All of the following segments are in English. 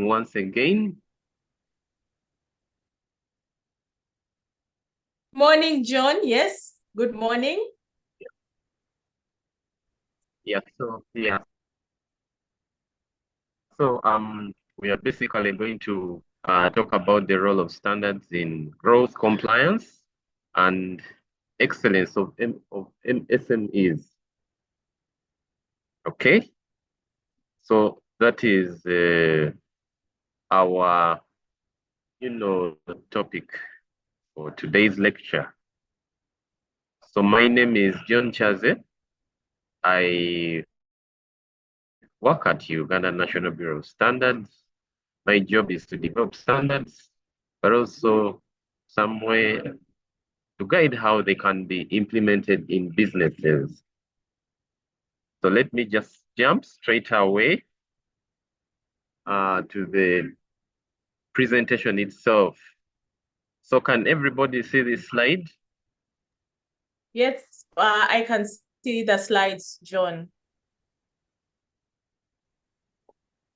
morning once again. Morning, John. Yes, good morning. Yeah, so we are basically going to talk about the role of standards in growth, compliance, and excellence of SMEs. Okay, so that is our topic for today's lecture. So my name is John Kyazze. I work at Uganda National Bureau of Standards. My job is to develop standards, but also some way to guide how they can be implemented in businesses. So let me just jump straight away to the presentation itself. So can everybody see this slide? Yes, I can see the slides, John.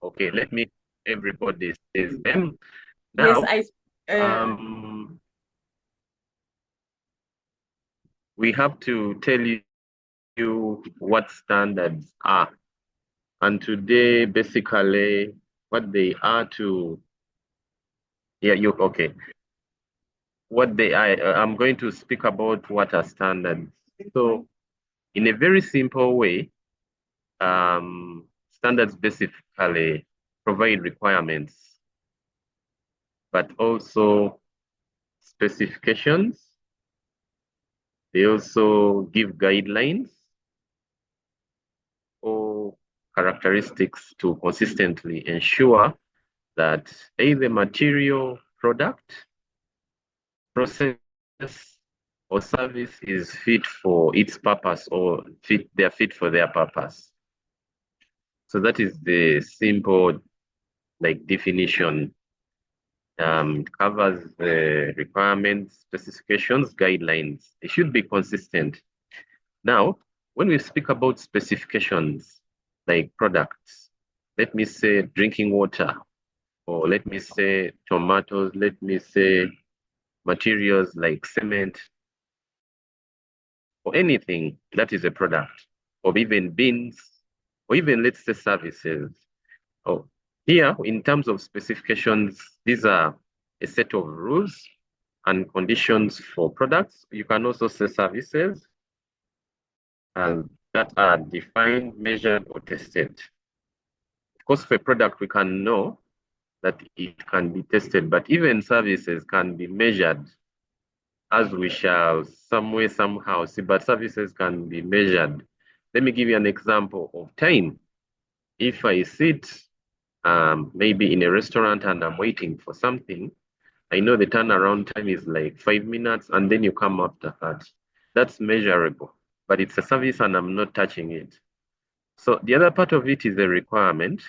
Okay, let me everybody sees them. Yes, Now, we have to tell you what standards are. And today, basically, what they are to, okay. What they are, I'm going to speak about what are standards. So, in a very simple way, standards basically provide requirements, but also specifications. They also give guidelines or characteristics to consistently ensure that either material, product, process, or service is fit for its purpose or they're fit for their purpose. So that is the simple definition. Covers the requirements, specifications, guidelines. It should be consistent. Now, when we speak about specifications like products, let me say drinking water, or let me say tomatoes, let me say materials like cement, or anything that is a product, or even beans, or even let's say services. Oh, here, in terms of specifications, these are a set of rules and conditions for products. You can also say services and that are defined, measured, or tested. Of course, for a product, we can know that it can be tested, but even services can be measured, as we shall some way, somehow see, but services can be measured. Let me give you an example of time. If I sit maybe in a restaurant and I'm waiting for something, I know the turnaround time is like 5 minutes, and then you come after that. That's measurable, but it's a service and I'm not touching it. So the other part of it is a requirement.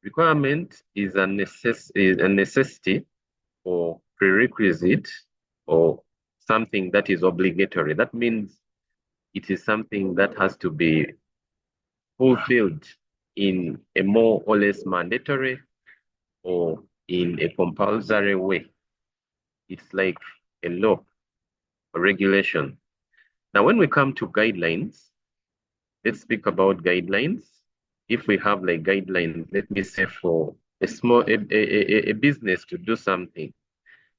Requirement is a necessity or prerequisite or something that is obligatory. That means it is something that has to be fulfilled in a more or less mandatory or in a compulsory way. It's like a law or regulation. Now, when we come to guidelines, let's speak about guidelines. If we have like guidelines, let me say for a business to do something,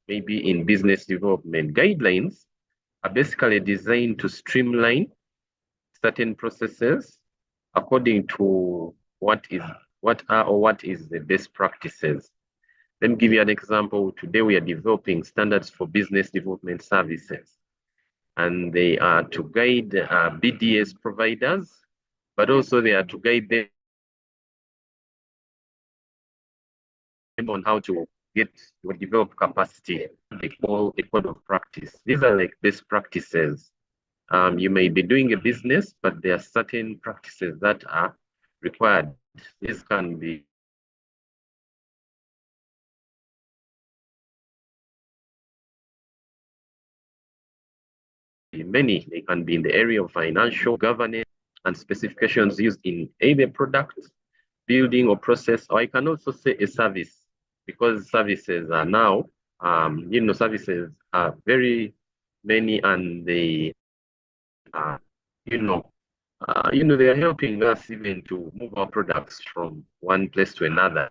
maybe in business development, guidelines are basically designed to streamline certain processes according to what is the best practices. Let me give you an example. Today we are developing standards for business development services, and they are to guide BDS providers, but also they are to guide them on how to develop capacity. They call a code of practice. These are like best practices. You may be doing a business, but there are certain practices that are required. This can be many. They can be in the area of financial governance and specifications used in either product, building or process, or I can also say a service, because services are now, services are very many, and they are, they are helping us even to move our products from one place to another.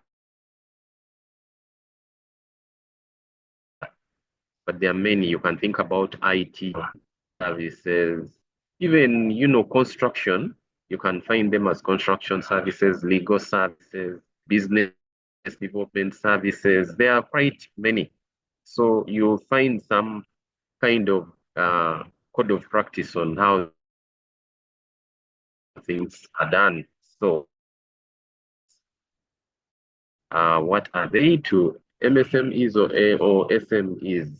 But there are many. You can think about IT services, even, construction. You can find them as construction services, legal services, business development services. There are quite many. So you'll find some kind of code of practice on how things are done. So what are they to MSMEs or SMEs?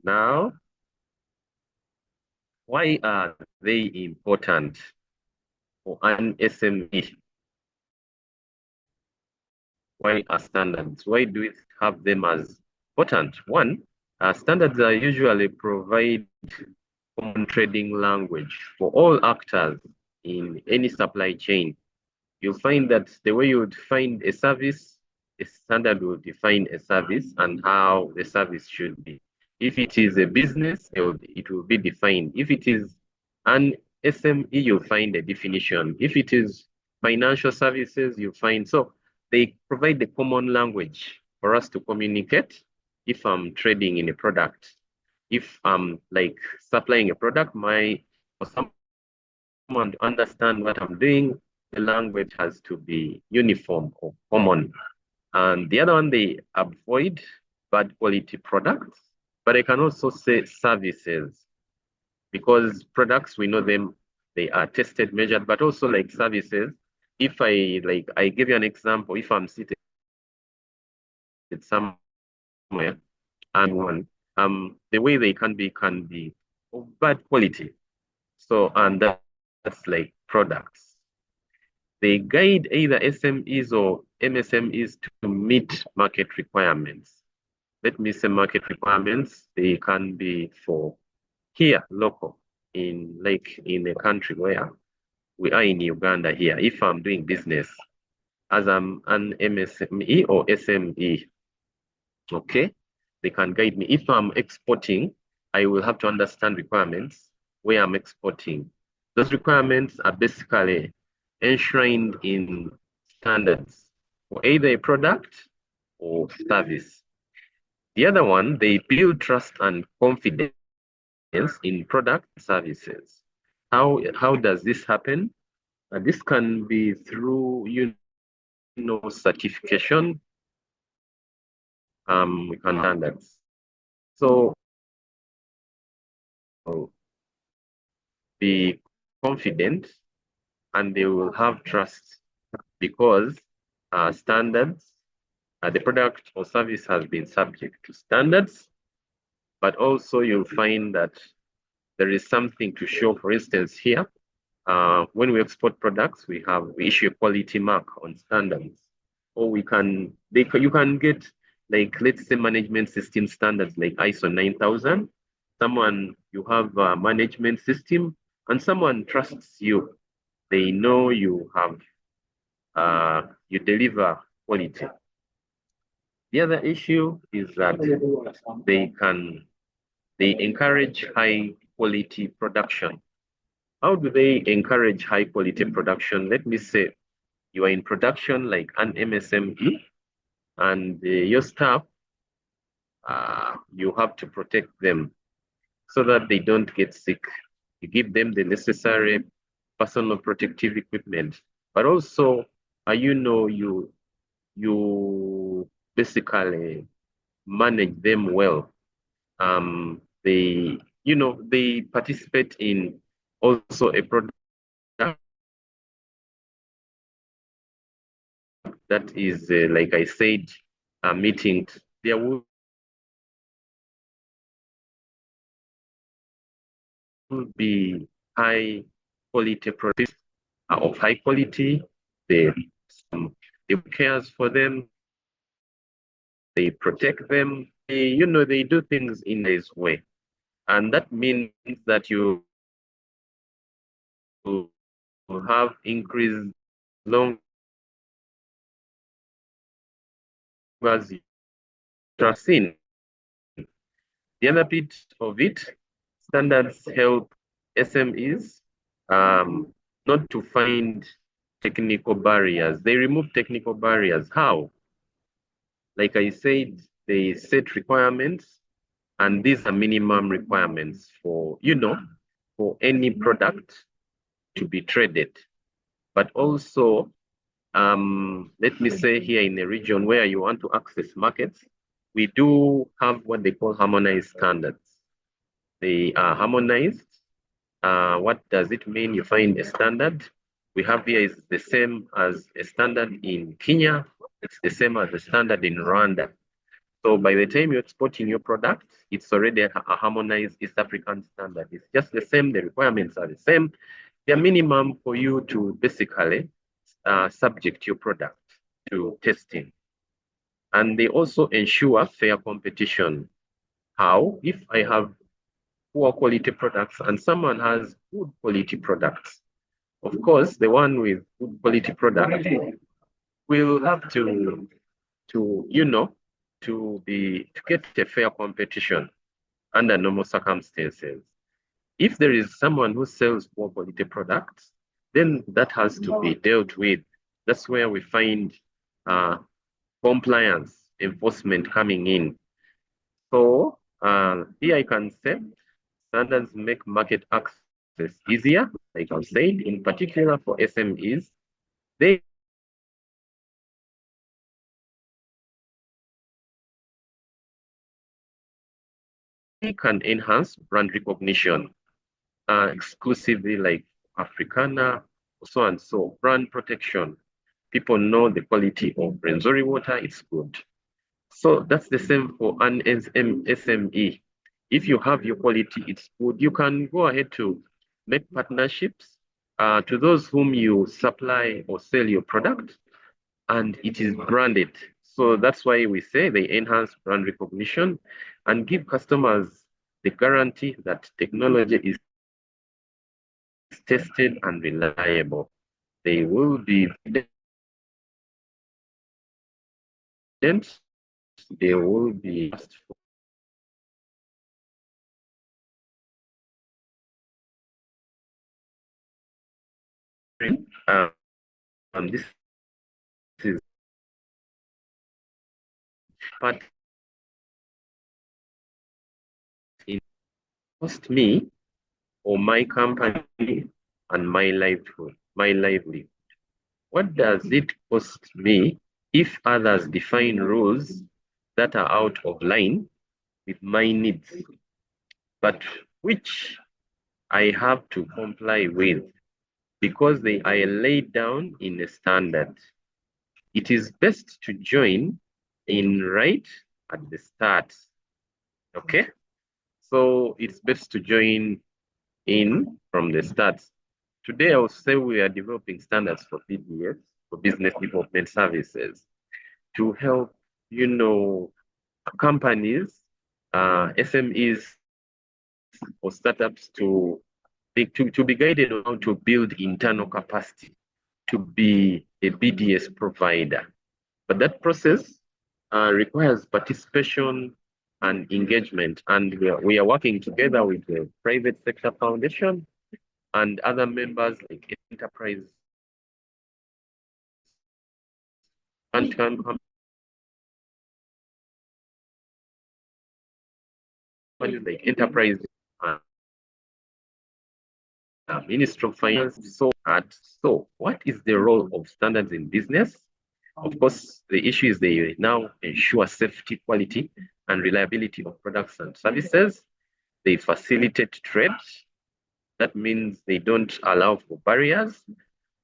Now, why are they important for an SME? Why are standards? Why do we have them as important? One, standards are usually provide common trading language for all actors in any supply chain. You'll find that the way you would find a service, a standard will define a service and how the service should be. If it is a business, it will be defined. If it is an SME, you'll find a definition. If it is financial services, you find. So they provide the common language for us to communicate. If I'm trading in a product, if I'm like supplying a product, for someone to understand what I'm doing, the language has to be uniform or common. And the other one, they avoid bad quality products, but I can also say services, because products, we know them, they are tested, measured, but also like services. If I give you an example, if I'm seated somewhere and the way they can be of bad quality. So, and that's like products. They guide either SMEs or MSMEs to meet market requirements. Let me say market requirements. They can be for here, local, in a country where we are in Uganda here. If I'm doing business as I'm an MSME or SME, okay, they can guide me. If I'm exporting, I will have to understand requirements where I'm exporting. Those requirements are basically enshrined in standards for either a product or service. The other one, they build trust and confidence in product services. How does this happen? This can be through, certification, standards. So be confident and they will have trust, because standards, the product or service has been subject to standards, but also you'll find that there is something to show. For instance, here, when we export products, we issue a quality mark on standards, or you can get, like, let's say, management system standards like ISO 9000. You have a management system and someone trusts you. They know you you deliver quality. The other issue is that they encourage high quality production. How do they encourage high quality production? Let me say you are in production like an MSME, and your staff, you have to protect them so that they don't get sick. You give them the necessary personal protective equipment, but also, you basically manage them well. They participate in also a product that is, like I said, meeting. There will be high quality products of high quality. They they cares for them. They protect them. They do things in this way, and that means that you have increased long as you are seen. The other bit of it, standards help SMEs not to find technical barriers. They remove technical barriers. How? Like I said, they set requirements, and these are minimum requirements for, for any product to be traded. But also, let me say here in a region where you want to access markets, we do have what they call harmonized standards. They are harmonized. What does it mean? You find a standard. We have here is the same as a standard in Kenya. It's the same as a standard in Rwanda. So by the time you're exporting your product, it's already a harmonized East African standard. It's just the same. The requirements are the same. They're minimum for you to basically subject your product to testing. And they also ensure fair competition. How? If I have poor quality products and someone has good quality products, of course, the one with good quality product will have to get a fair competition under normal circumstances. If there is someone who sells poor quality products, then that has to be dealt with. That's where we find compliance enforcement coming in. So here I can say standards make market access easier, like I've said, in particular for SMEs. They can enhance brand recognition exclusively like Africana, so and so. Brand protection. People know the quality of Renzori water, it's good. So that's the same for an SME. If you have your quality, it's good. You can go ahead to make partnerships to those whom you supply or sell your product, and it is branded. So that's why we say they enhance brand recognition and give customers the guarantee that technology is tested and reliable. They will be evident. They will be asked for. This is part in cost me or my company and my livelihood. What does it cost me if others define rules that are out of line with my needs, but which I have to comply with because they are laid down in a standard? It is best to join in right at the start. Okay? So it's best to join in from the start. Today, I will say we are developing standards for BDS, for business development services, to help, companies, SMEs, or startups to be guided on how to build internal capacity to be a BDS provider. But that process requires participation and engagement. And we are working together with the private sector foundation and other members like enterprise and companies like enterprise Ministry of Finance. So what is the role of standards in business? Of course, the issue is they now ensure safety, quality, and reliability of products and services. They facilitate trade. That means they don't allow for barriers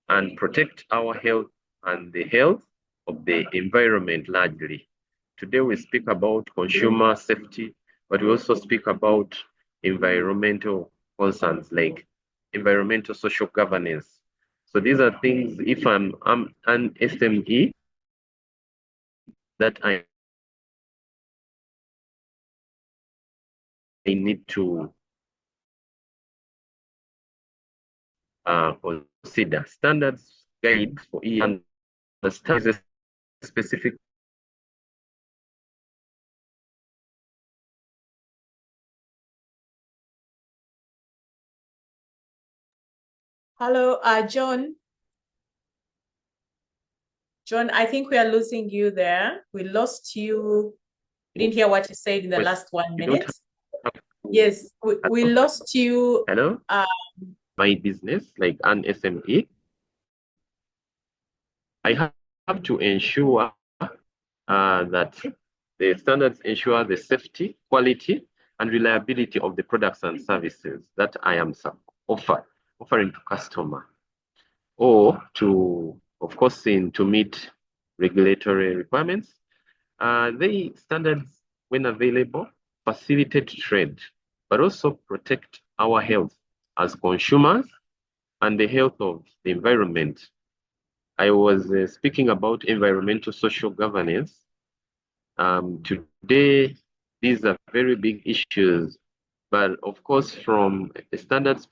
and protect our health and the health of the environment largely. Today we speak about consumer safety, but we also speak about environmental concerns like environmental social governance. So these are things, if I'm an SME, that I need to consider. Standards guide for understand a specific. Hello, John. John, I think we are losing you there. We lost you. We didn't hear what you said in the last 1 You don't minute. have to, Yes, we lost you. hello? My business, like an SME, I have to ensure that the standards ensure the safety, quality, and reliability of the products and services that I am offering to customer, or to, of course, to meet regulatory requirements. The standards, when available, facilitate trade, but also protect our health as consumers and the health of the environment. I was speaking about environmental social governance. Today, these are very big issues, but of course, from a standards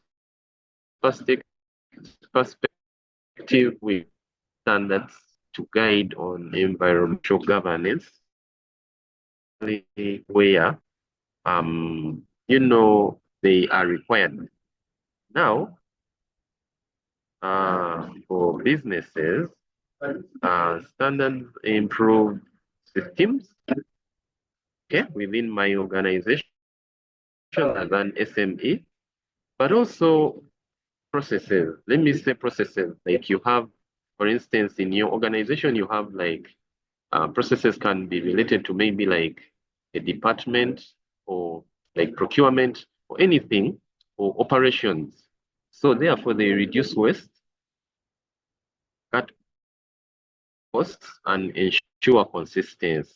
perspective, with standards to guide on environmental governance, where they are required. Now, for businesses, standards improve systems, okay, within my organization as an SME, but also processes. Let me say processes. Like you have, for instance, in your organization, you have like processes can be related to maybe like a department or like procurement or anything or operations. So therefore, they reduce waste, cut costs, and ensure consistency.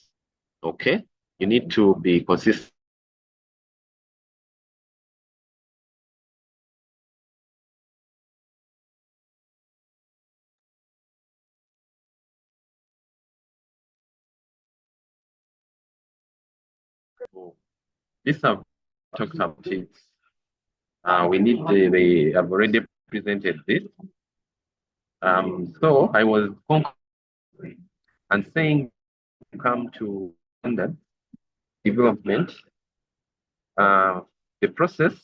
Okay, you need to be consistent. This have talked about it. We need they have already presented this. So I was and saying come to standard development, the process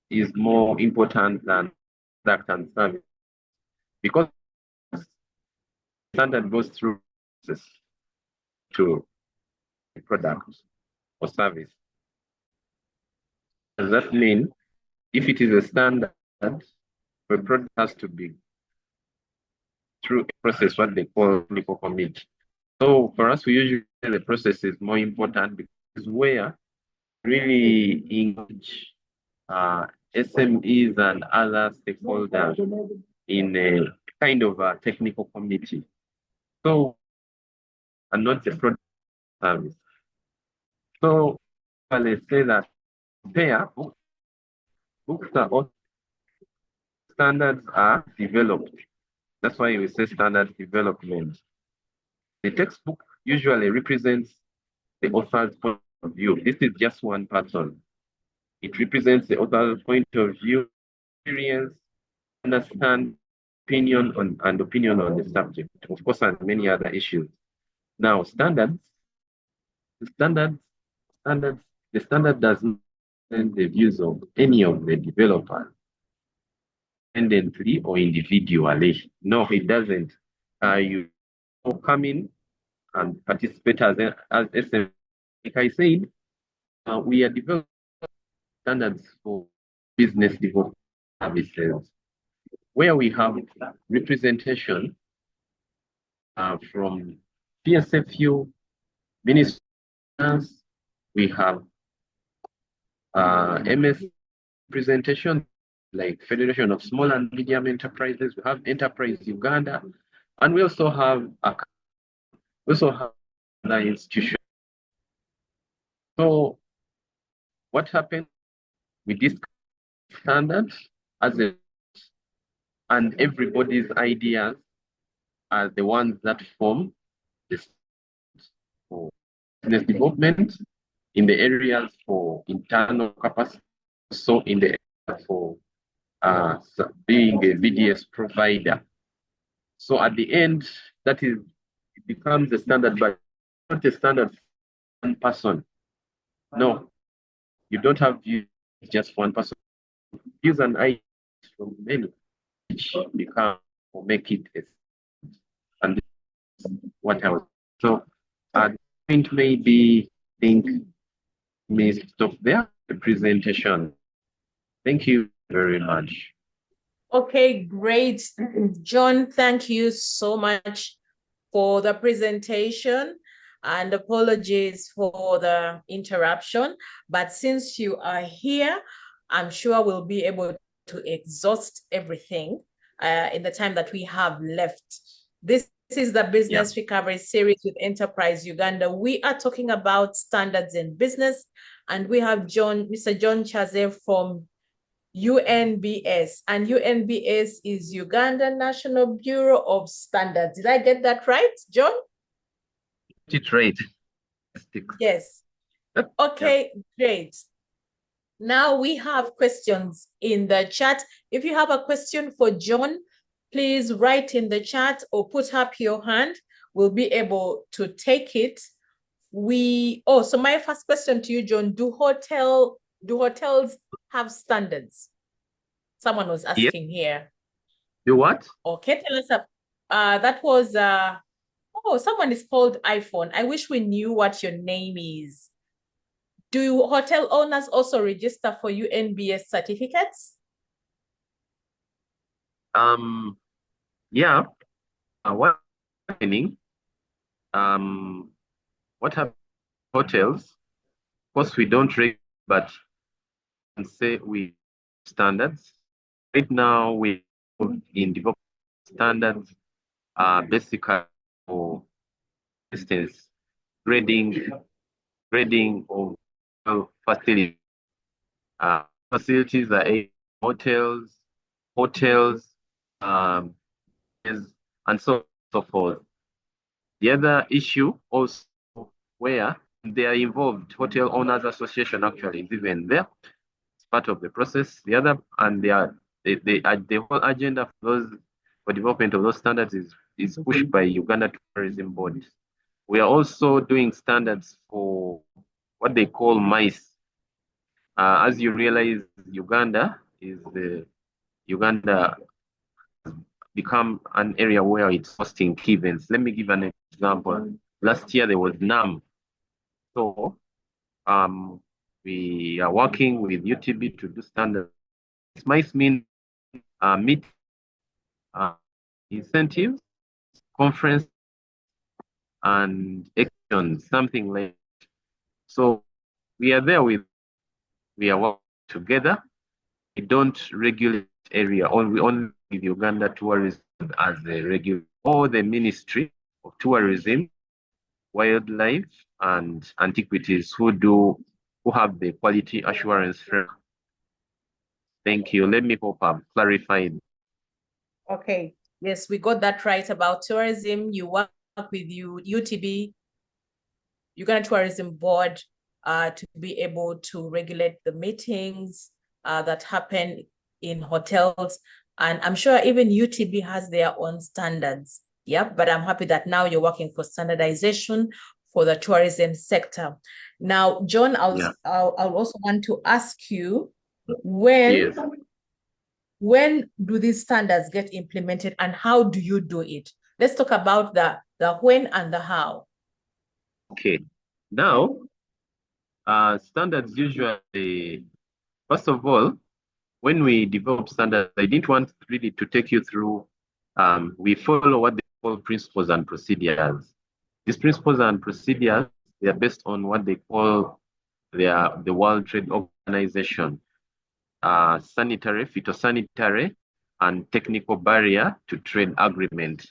is more important than product and service because standard goes through process to the product or service. Does that mean if it is a standard, the product has to be through a process, what they call technical committee. So for us, we usually say the process is more important because where really engage SMEs and other stakeholders in a kind of a technical committee. So, and not the product service. So, let's say that there, books are also standards are developed. That's why we say standard development. The textbook usually represents the author's point of view. This is just one person. It represents the author's point of view, experience, understand, opinion on the subject, of course, and many other issues. Now, the standard does not represent the views of any of the developers, independently or individually. No, it doesn't. You come in and participate as SME. Like I said, we are developing standards for business development services, where we have representation from PSFU, Ministry of Finance, we have MS representation, like Federation of Small and Medium Enterprises, we have Enterprise Uganda, and we also have other institutions. So what happened with this standard and everybody's ideas are the ones that form this for business development in the areas for internal capacity, so in the area for being a VDS provider. So at the end, it becomes a standard, but not a standard for one person. No, you don't have just one person. Use an idea from many, which become or make it a, and this is what I was. So at the point maybe think may stop there the presentation. Thank you very much. Okay, great. John, thank you so much for the presentation, and apologies for the interruption. But since you are here, I'm sure we'll be able to exhaust everything in the time that we have left. This is the Business Recovery Series with Enterprise Uganda. We are talking about standards in business, and we have Mr. John Kyazze from UNBS, and UNBS is Uganda National Bureau of Standards. Did I get that right, John? It's right. Yes. Okay, great. Now we have questions in the chat. If you have a question for John, please write in the chat or put up your hand. We'll be able to take it. So my first question to you, John, do hotels have standards? Someone was asking here. Do what? Okay, tell us. That was someone is called iPhone. I wish we knew what your name is. Do hotel owners also register for UNBS certificates? Yeah. What's happening? What happens? Hotels? Of course, we don't rate, but say we standards. Right now, we in development standards basically for instance grading of facilities. Facilities are hotels, and so forth. The other issue also where they are involved, Hotel Owners Association actually is even there. It's part of the process. The other, and the whole agenda for development of those standards is pushed by Uganda Tourism Board. We are also doing standards for what they call MICE. As you realize, Uganda become an area where it's hosting key events. Let me give an example. Last year there was NAM. So we are working with UTB to do standards. MICE means meet incentives, conference, and actions, something like that. So we are we are working together. We don't regulate area, we only give Uganda Tourism as a regular, or the Ministry of Tourism, Wildlife, and Antiquities who have the quality assurance framework. Thank you. Let me hope I've clarified. Okay. Yes, we got that right about tourism. You work with UTB, Uganda Tourism Board, to be able to regulate the meetings that happen in hotels. And I'm sure even UTB has their own standards. Yeah, but I'm happy that now you're working for standardization for the tourism sector. Now, John, I'll also want to ask you when do these standards get implemented and how do you do it? Let's talk about the when and the how. Okay. Now, standards usually, first of all, when we develop standards, I didn't want really to take you through, we follow what they call principles and procedures. These principles and procedures, they are based on what they call the World Trade Organization, sanitary, phytosanitary, and technical barrier to trade agreement.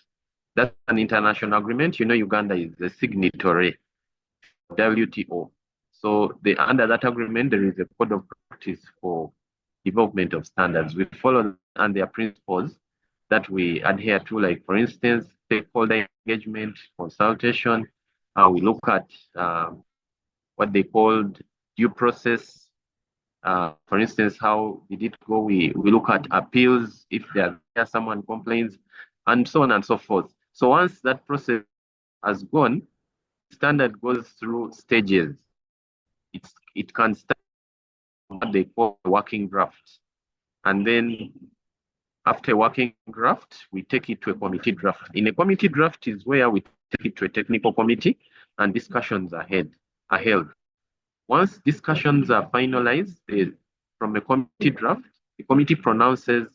That's an international agreement. You know, Uganda is the signatory of WTO. So under that agreement, there is a code of practice for development of standards. We follow and their principles that we adhere to, like for instance, stakeholder engagement, consultation. We look at what they called due process, For instance, how did it go? We look at appeals, if there someone complains, and so on and so forth. So once that process has gone, standard goes through stages. It can start what they call a working draft. And then after a working draft, we take it to a committee draft. In a committee draft is where we take it to a technical committee and discussions are held. Once discussions are finalized from a committee draft, the committee pronounces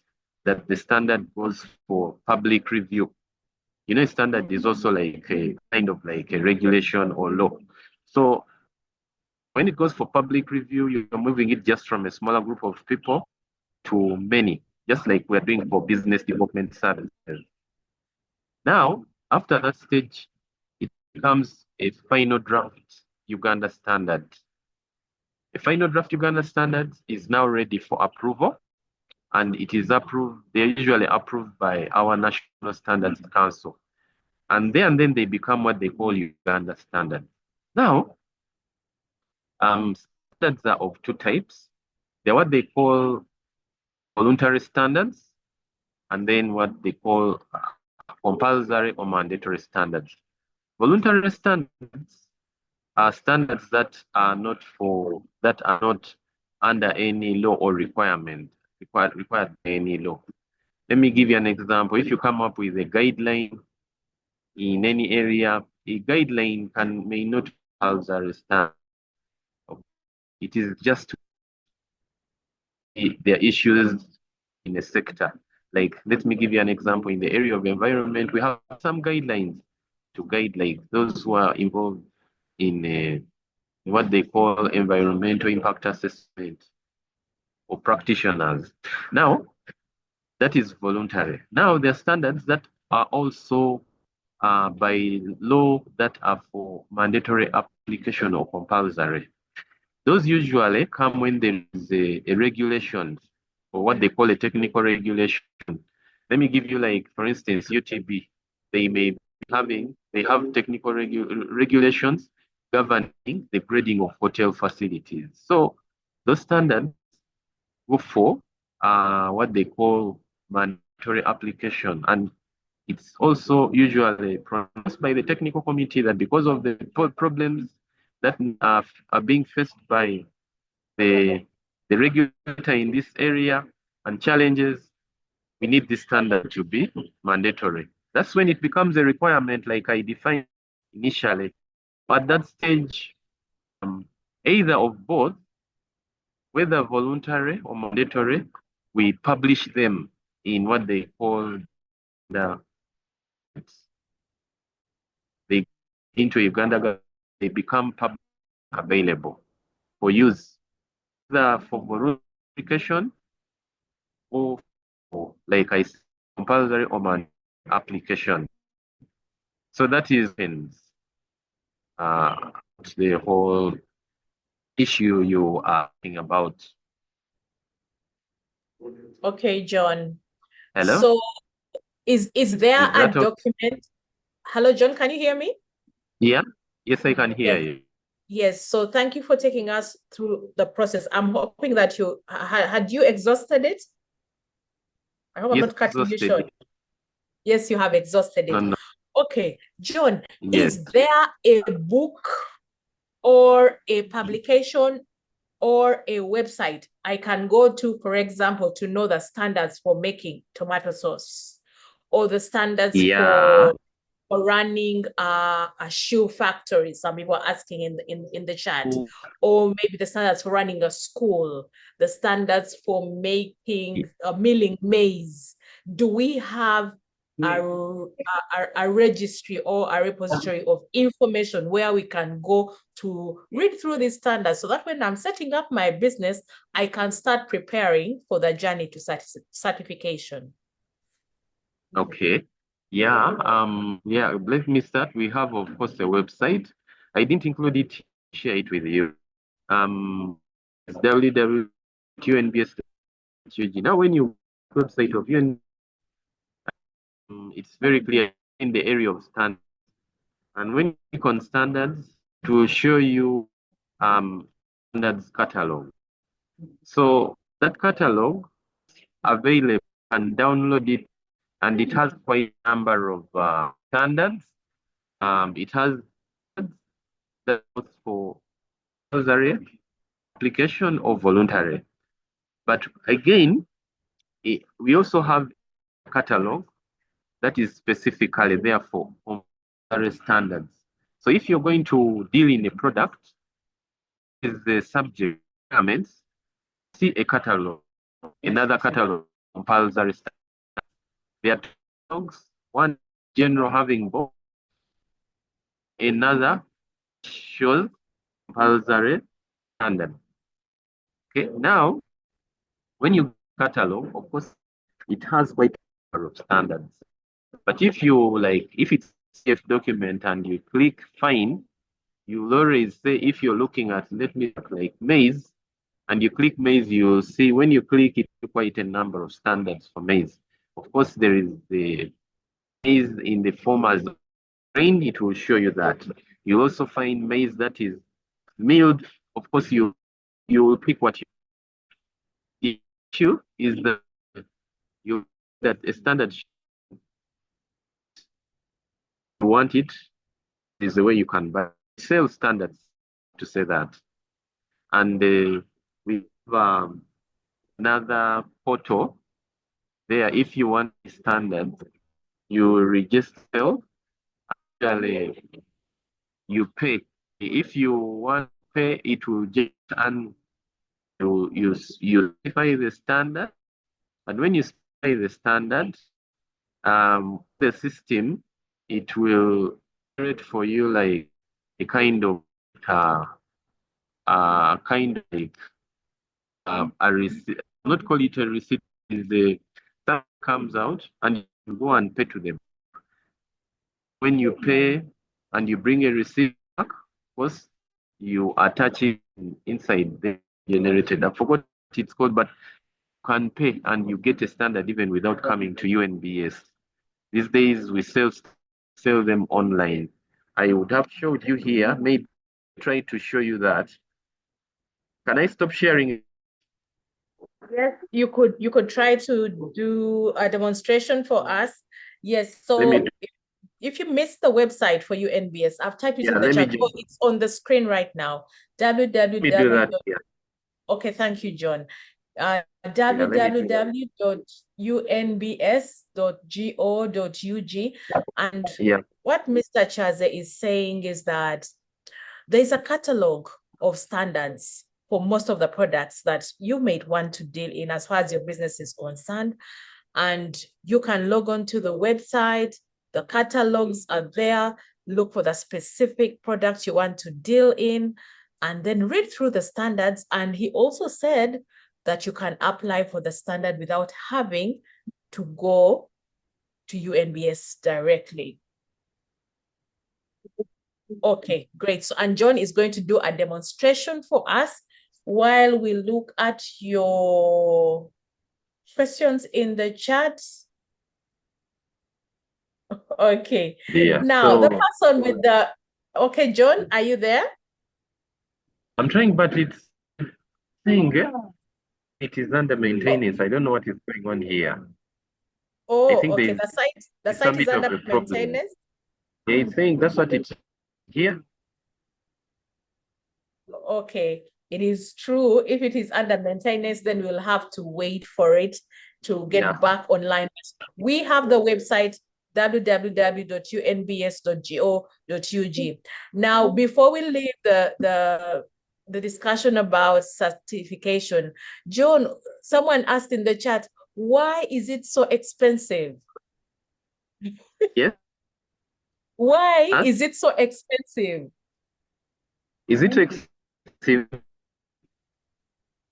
that the standard goes for public review. You know, standard is also like a kind of like a regulation or law. So when it goes for public review, you're moving it just from a smaller group of people to many, just like we're doing for business development services. Now, after that stage, it becomes a final draft Uganda standard. A final draft Uganda standard is now ready for approval, and it is approved. They're usually approved by our National Standards Council. And then they become what they call Uganda standard. Now, standards are of two types. They're what they call voluntary standards, and then what they call compulsory or mandatory standards. Voluntary standards are standards that are not under any law or required by any law. Let me give you an example. If you come up with a guideline in any area, a guideline may not be compulsory standard. It is just there are issues in a sector. Like, let me give you an example. In the area of environment, we have some guidelines to guide like those who are involved in what they call environmental impact assessment or practitioners. Now, that is voluntary. Now, there are standards that are also by law that are for mandatory application or compulsory. Those usually come when there is a regulation or what they call a technical regulation. Let me give you like, for instance, UTB. They have technical regulations governing the grading of hotel facilities. So those standards go for what they call mandatory application. And it's also usually pronounced by the technical committee that because of the problems that are being faced by the regulator in this area and challenges, we need this standard to be mandatory. That's when it becomes a requirement, like I defined initially. At that stage, either of both, whether voluntary or mandatory, we publish them in what they call they into Uganda, they become public available for use, either for verification or for, like I said, compulsory or mandatory application. So that is the whole issue you are thinking about. Okay, John. Hello? So is there a document? Hello, John, can you hear me? Yeah. Yes, I can hear you. Yes. So thank you for taking us through the process. I'm hoping that you had you exhausted it? I hope I'm not cutting you short. Yes, you have exhausted it. No. Okay, John, yes. Is there a book or a publication or a website I can go to, for example, to know the standards for making tomato sauce or the standards for running a shoe factory? Some people are asking in the chat. Or maybe the standards for running a school, the standards for making milling maize. Do we have a registry or a repository of information where we can go to read through these standards so that when I'm setting up my business, I can start preparing for the journey to certification? Okay. Yeah, let me start. We have, of course, a website. I didn't include it, share it with you. It's www.unbs.ug. Now, when you website of UN, it's very clear in the area of standards. And when you click on standards, it will show you standards catalog. So that catalog available and download it, and it has quite a number of standards. It has that for compulsory application or voluntary. But again, we also have a catalog that is specifically there for compulsory standards. So if you're going to deal in a product, is the subject requirements, see a catalog, another catalog, compulsory standards. There are two catalogs, one general having both, another shows compulsory standard. Okay, now when you catalog, of course, it has quite a number of standards. But if you like, if it's a CF document and you click find, you'll always say, if you're looking at, let me like maize, and you click maize, you'll see when you click it, quite a number of standards for maize. Of course, there is the maize in the form as grain, it will show you that. You also find maize that is milled. Of course, you will pick what you. The issue is that you that a standard you want it is the way you can buy. Sales standards to say that. And we have another portal there. If you want a standard, you register. Actually, you pay. If you want to pay, it will just and you specify the standard. And when you specify the standard, the system, it will generate for you like a kind of like a receipt. Not call it a receipt. Is the stuff comes out and you go and pay to them. When you pay and you bring a receipt back, of course, you attach it inside the generated. I forgot what it's called, but you can pay and you get a standard even without coming to UNBS. These days we sell them online. I would have showed you here, maybe try to show you that. Can I stop sharing? Yes, you could try to do a demonstration for us. Yes, so if you missed the website for UNBS, I've typed it in the chat. Oh, it's on the screen right now. www. Okay, thank you, John. www.unbs.go.ug. And what Mr. Kyazze is saying is that there's a catalog of standards for most of the products that you may want to deal in as far as your business is concerned. And you can log on to the website. The catalogs are there. Look for the specific products you want to deal in and then read through the standards. And he also said that you can apply for the standard without having to go to UNBS directly. Okay, great. So, and John is going to do a demonstration for us while we look at your questions in the chat. Okay. Yeah, now, the person with the... Okay, John, are you there? I'm trying, but it's saying it is under maintenance. I don't know what is going on here. Oh, okay. The site is under maintenance? Yeah, it's saying that's what it's here. Okay, it is true. If it is under maintenance, then we'll have to wait for it to get back online. We have the website www.unbs.go.ug. Now, before we leave the discussion about certification, John, someone asked in the chat, why is it so expensive? Yes. Why is it so expensive? Is it expensive?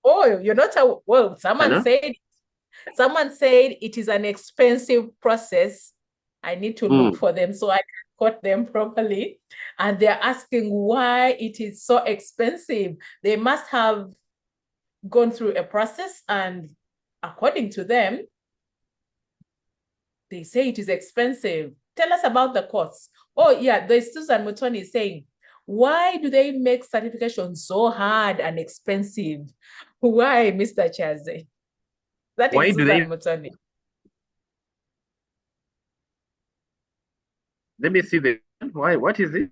Oh, you're not a... Well, someone said it is an expensive process. I need to look for them so I can quote them properly. And they're asking why it is so expensive. They must have gone through a process, and according to them, they say it is expensive. Tell us about the costs. Oh, yeah, there's Susan Mutoni saying, why do they make certification so hard and expensive? Why, Mr. Kyazze? That Why is do Susan they? Mutoni. Let me see the why. What is it?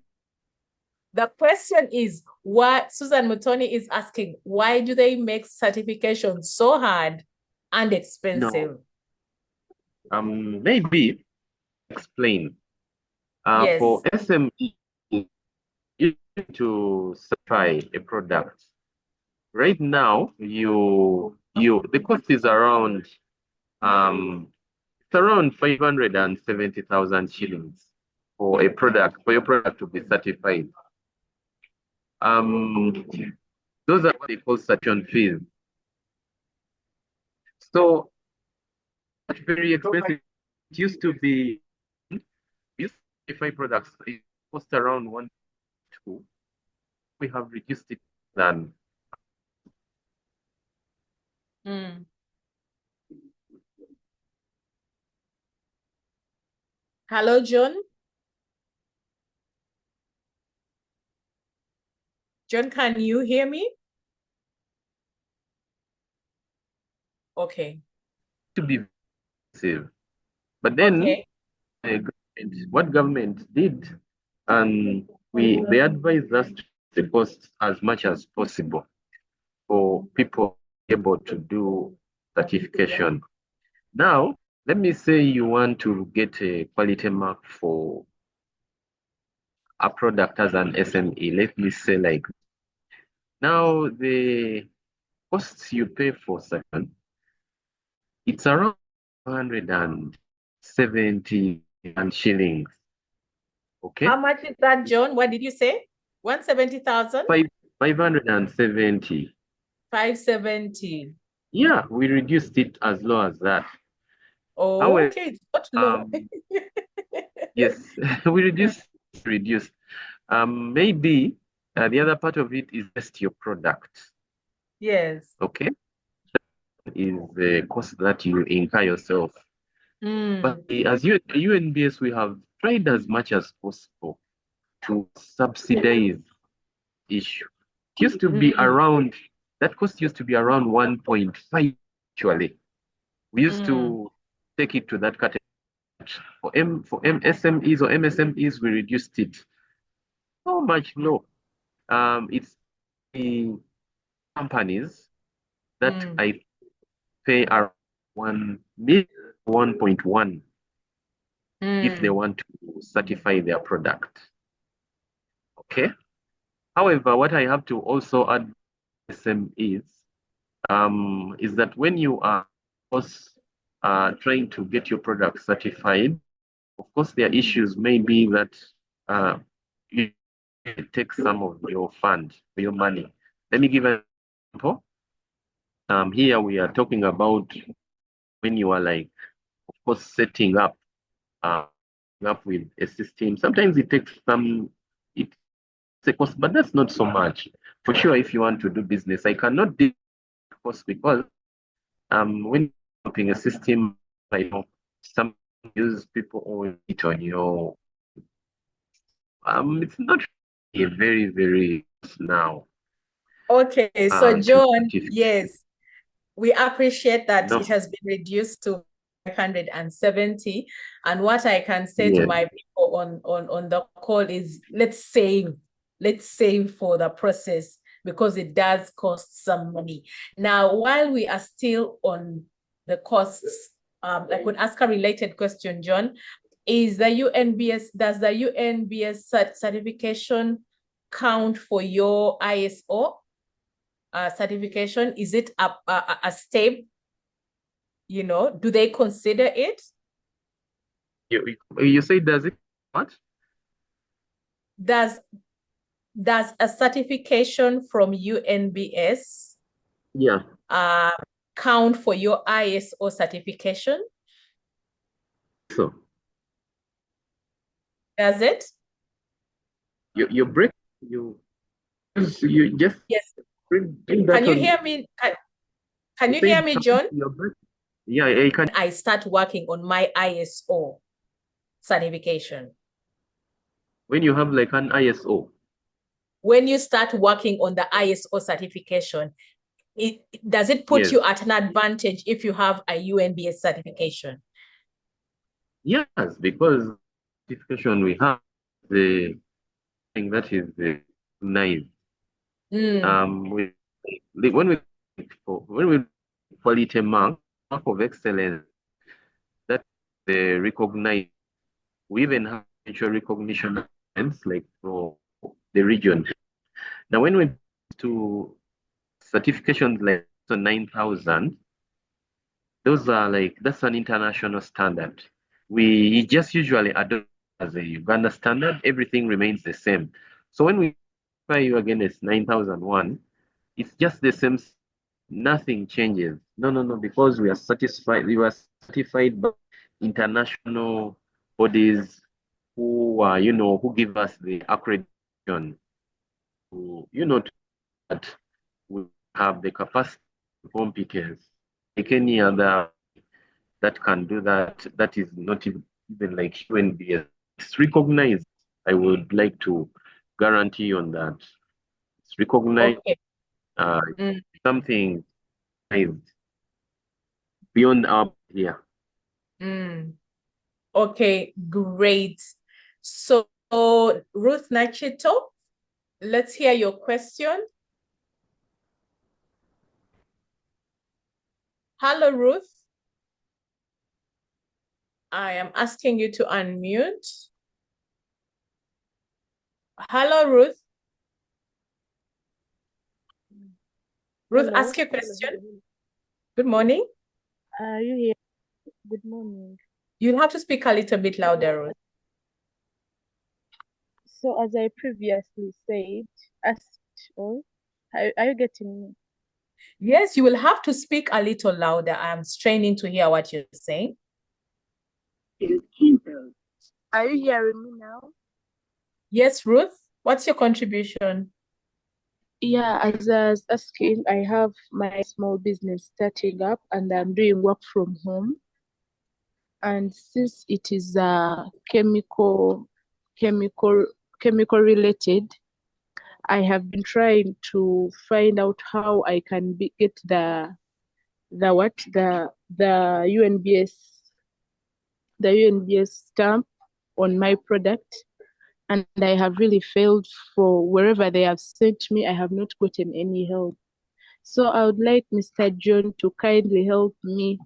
The question is, what Susan Mutoni is asking, why do they make certification so hard and No. expensive? Maybe explain. For Yes. SME, you need to supply a product. Right now, the cost is around it's around 570,000 shillings for your product to be certified. Um, those are what they call certification fees. So it's very expensive. It used to be used to certify products. It cost around 1 2. We have reduced it than Mm. Hello, John. John, can you hear me? Okay. to be expensive. But then Okay. what government did, and they advised us to reduce the cost as much as possible for people able to do certification. Now, let me say you want to get a quality mark for a product as an SME. Let me say like now the costs you pay for second, it's around 170 and shillings. Okay, How much is that, John? What did you say? 170,000? five 570. 570. Yeah, we reduced it as low as that. Oh, However, okay, it's not low. um, yes, we reduced. Maybe the other part of it is just your product. Yes. Okay, is the cost that you incur yourself. But Mm. as UNBS, we have tried as much as possible to subsidize issue. It used to be Mm. around that cost used to be around 1.5 actually. We used Mm. to take it to that category. For SMEs or MSMEs, we reduced it so much low. It's the companies that Mm. I pay around 1 million, 1.1 if they Mm. want to certify their product. Okay. However, what I have to also add is that when you are of course, trying to get your product certified, of course, there are issues maybe that you take some of your fund, your money. Let me give an example. Here we are talking about when you are like, of course, setting uh, up with a system. Sometimes it takes it's a cost, but that's not so much. For sure, if you want to do business, I cannot do cost because when developing a system, I know some use people own it on your it's not a very, very now Okay, so to John, certify. yes, we appreciate that it No, has been reduced to 570. And what I can say to yeah, my people on the call is let's save for the process because it does cost some money. Now, while we are still on the costs, I could ask a related question, John. Is the UNBS, does the UNBS certification count for your ISO certification? Is it a step? Do they consider it? you say does it what? Does does a certification from UNBS Yeah, uh, count for your ISO certification? so Does it? you break you just Yes. bring Can that you on. hear me? Can You you hear said me, something, John? you're break. Yeah, I can. I start working on my ISO certification. When you have like an ISO, When you start working on the ISO certification, does it put Yes. you at an advantage if you have a UNBS certification? Yes, because certification we have the thing that is recognized. Mm. When we quality mark of excellence, that they recognize. We even have mutual recognition events like for the region. Now, when we to certifications like 9,000, those are like that's an international standard. We just usually adopt as a Uganda standard. Everything remains the same. So when we compare you against 9,001, it's just the same. Nothing changes. No, no, no, because we are satisfied. We were certified by international bodies who are, who give us the accreditation to that we have the capacity, competence, like any other that can do that. That is not even like UNBS. It's recognized. I would like to guarantee on that. It's recognized. Okay. Uh, Mm. something is beyond our here. Mm. Okay, great. So, Ruth Nachito, let's hear your question. Hello, Ruth. I am asking you to unmute. Hello, Ruth. Ruth, Hello. ask your question. Good morning. Are you here? Good morning. You'll have to speak a little bit louder, Ruth. So, as I previously said, asked, or are you getting me? Yes, you will have to speak a little louder. I'm straining to hear what you're saying. Are you hearing me now? Yes, Ruth, what's your contribution? Yeah, as I was asking, I have my small business starting up and I'm doing work from home. And since it is chemical, chemical related, I have been trying to find out how I can get the UNBS stamp on my product, and I have really failed for wherever they have sent me. I have not gotten any help. So I would like Mr. John to kindly help me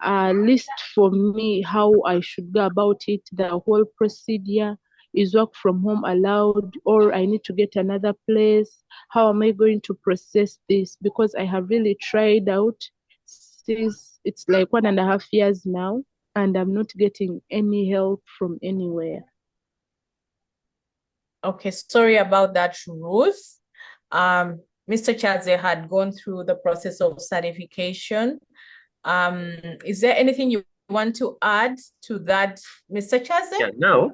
list for me how I should go about it, the whole procedure. Is work from home allowed, or I need to get another place? How am I going to process this? Because I have really tried out since it's like 1.5 years now, and I'm not getting any help from anywhere. Okay, sorry about that, Ruth. Mr. Kyazze had gone through the process of certification. Is there anything you want to add to that, Mr. Kyazze?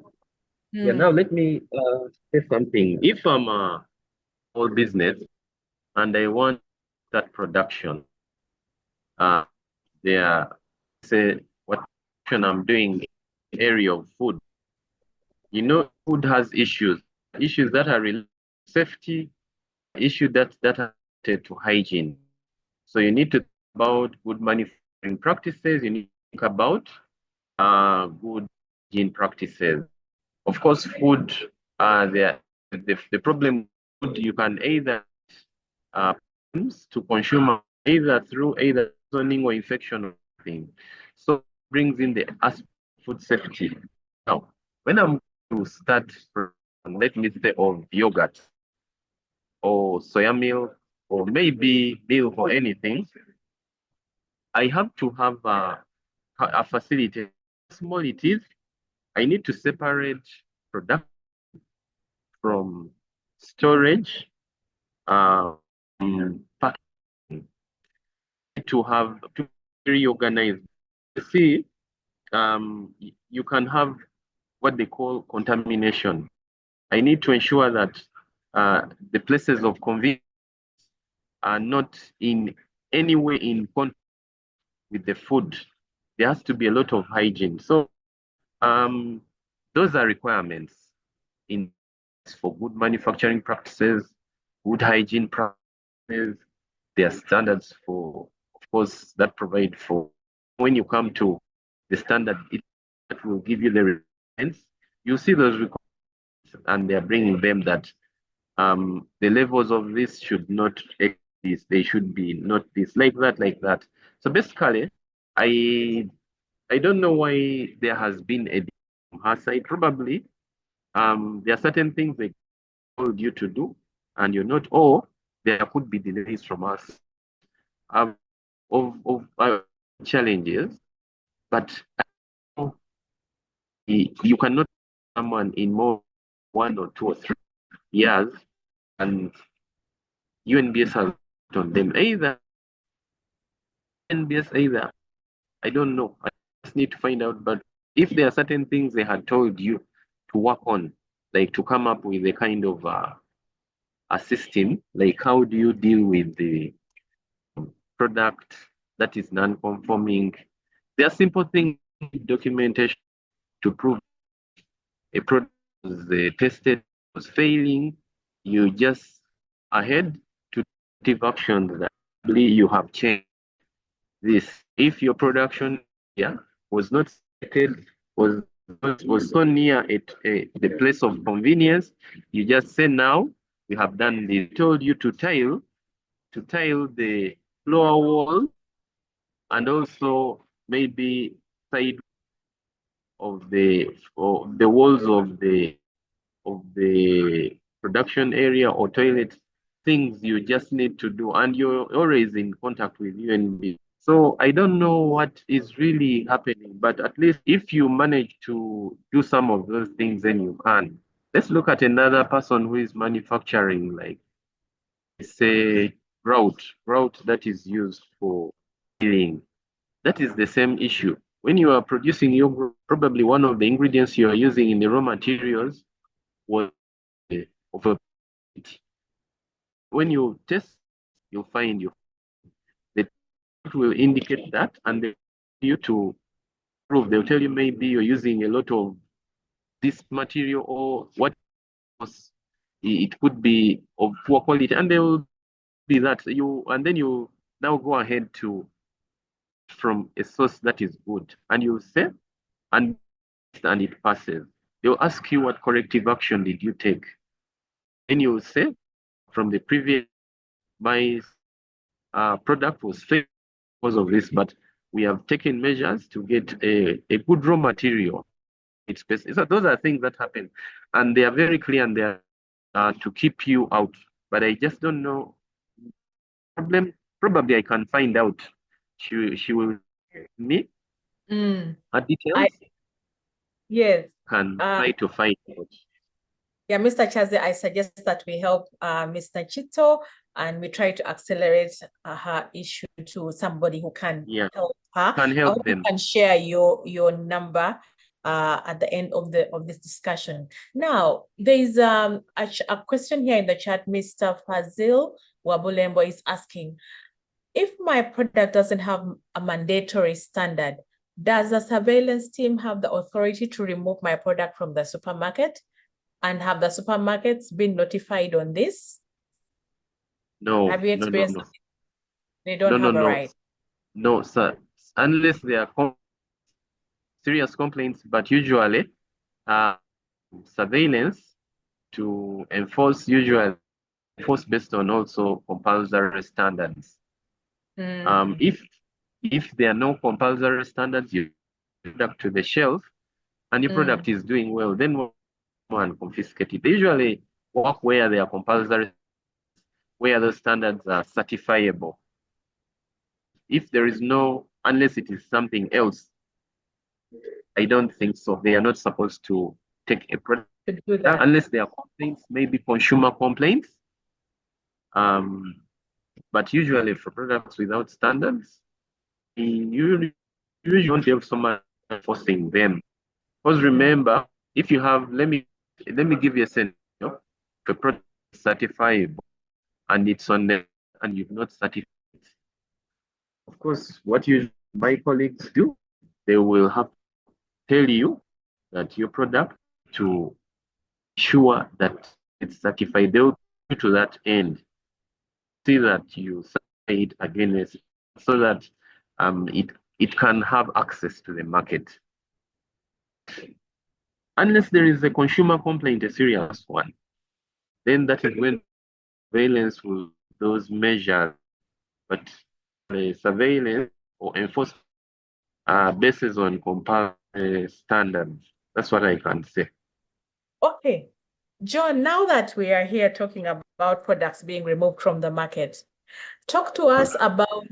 Now let me say something. If I'm a small business and I want that production, uh, there, say what production I'm doing in the area of food. Food has issues that are related to safety, issues that are related to hygiene. So you need to think about good manufacturing practices. You need to think about good hygiene practices. Of course, food, the problem with food, you can either to consumer either through either poisoning or infection or something. So it brings in the aspect of food safety. Now, when I'm to start, let me say, of yogurt or soya milk or maybe milk or anything, I have to have a facility. How small it is, I need to separate production from storage, packaging, to have to reorganize. You see, you can have what they call contamination. I need to ensure that the places of convenience are not in any way in contact with the food. There has to be a lot of hygiene. So um, those are requirements for good manufacturing practices, good hygiene practices. there are standards for, of course, that provide for when you come to the standard that will give you the requirements. You see those requirements and they are bringing them that the levels of this should not exist. They should be not this, like that, like that. So basically, I don't know why there has been a from her side. Probably there are certain things they told you to do and you're not, or there could be delays from us of challenges, but you cannot someone in more 1 or 2 or 3 years and UNBS has on them either UNBS either. I don't know. I just need to find out. But if there are certain things they had told you to work on, like to come up with a kind of a system, like how do you deal with the product that is non-conforming? There are simple things, documentation to prove a product was tested, was failing. You just ahead to take actions that you have changed this. If your production was not selected, was so near the place of convenience, you just say now we have done this. Told you to tile the floor wall and also maybe side of the walls of the production area or toilet, things you just need to do, and you're always in contact with UNB. So I don't know what is really happening, but at least if you manage to do some of those things, then you can. Let's look at another person who is manufacturing, like say grout that is used for healing. That is the same issue. When you are producing yogurt, probably one of the ingredients you are using in the raw materials was of a when you test, you'll find the test will indicate that, and they you to prove. They'll tell you maybe you're using a lot of this material or what was it could be of poor quality, and they will be that you, and then you now go ahead to from a source that is good, and you say, and it passes. They'll ask you what corrective action did you take, and you say from the previous my product was failed because of this, but we have taken measures to get a good raw material. So those are things that happen, and they are very clear, and they are to keep you out. But I just don't know. Problem probably I can find out. She will me her details. Yes. Can try to find out. Yeah, Mr. Kyazze, I suggest that we help Mr. Chito and we try to accelerate her issue to somebody who can help her. Can help them. You can share your number at the end of this discussion. Now, there is a question here in the chat. Mr. Fazil Wabulembo is asking, if my product doesn't have a mandatory standard, does the surveillance team have the authority to remove my product from the supermarket? And have the supermarkets been notified on this? No. Have you experienced no. They don't have a right? No, sir. Unless they are serious complaints, but usually surveillance to enforce based on also compulsory standards. If there are no compulsory standards, you product to the shelf and your product is doing well, then and confiscate it. They usually work where they are compulsory, where those standards are certifiable. If there is no, unless it is something else, I don't think so. They are not supposed to take a product unless there are complaints, maybe consumer complaints. But usually for products without standards, you usually don't have someone enforcing them. Because remember, if you have, let me give you a scenario. If a product is certifiable and it's on there and you've not certified it, of course, what my colleagues do, they will have to tell you that your product to ensure that it's certified. They'll do to that end. See that you it against so that it can have access to the market. Unless there is a consumer complaint, a serious one, then that is when surveillance will those measures. But the surveillance or enforcement basis on comparative standards. That's what I can say. Okay. John, now that we are here talking about products being removed from the market, talk to us about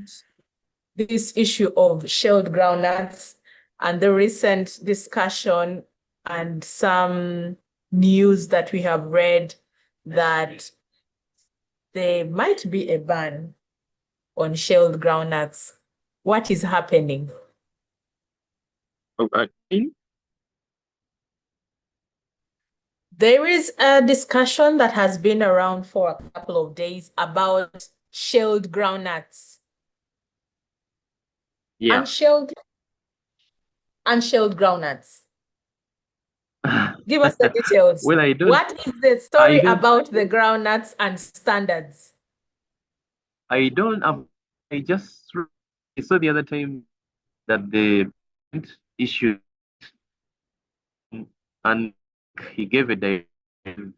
this issue of shelled groundnuts and the recent discussion and some news that we have read that there might be a ban on shelled groundnuts. What is happening? Okay. There is a discussion that has been around for a couple of days about shelled groundnuts. Yeah. Unshelled groundnuts. Give us the details. Well, I don't. What is the story about the groundnuts and standards? I don't. I just saw the other time that the issue and he gave a directive,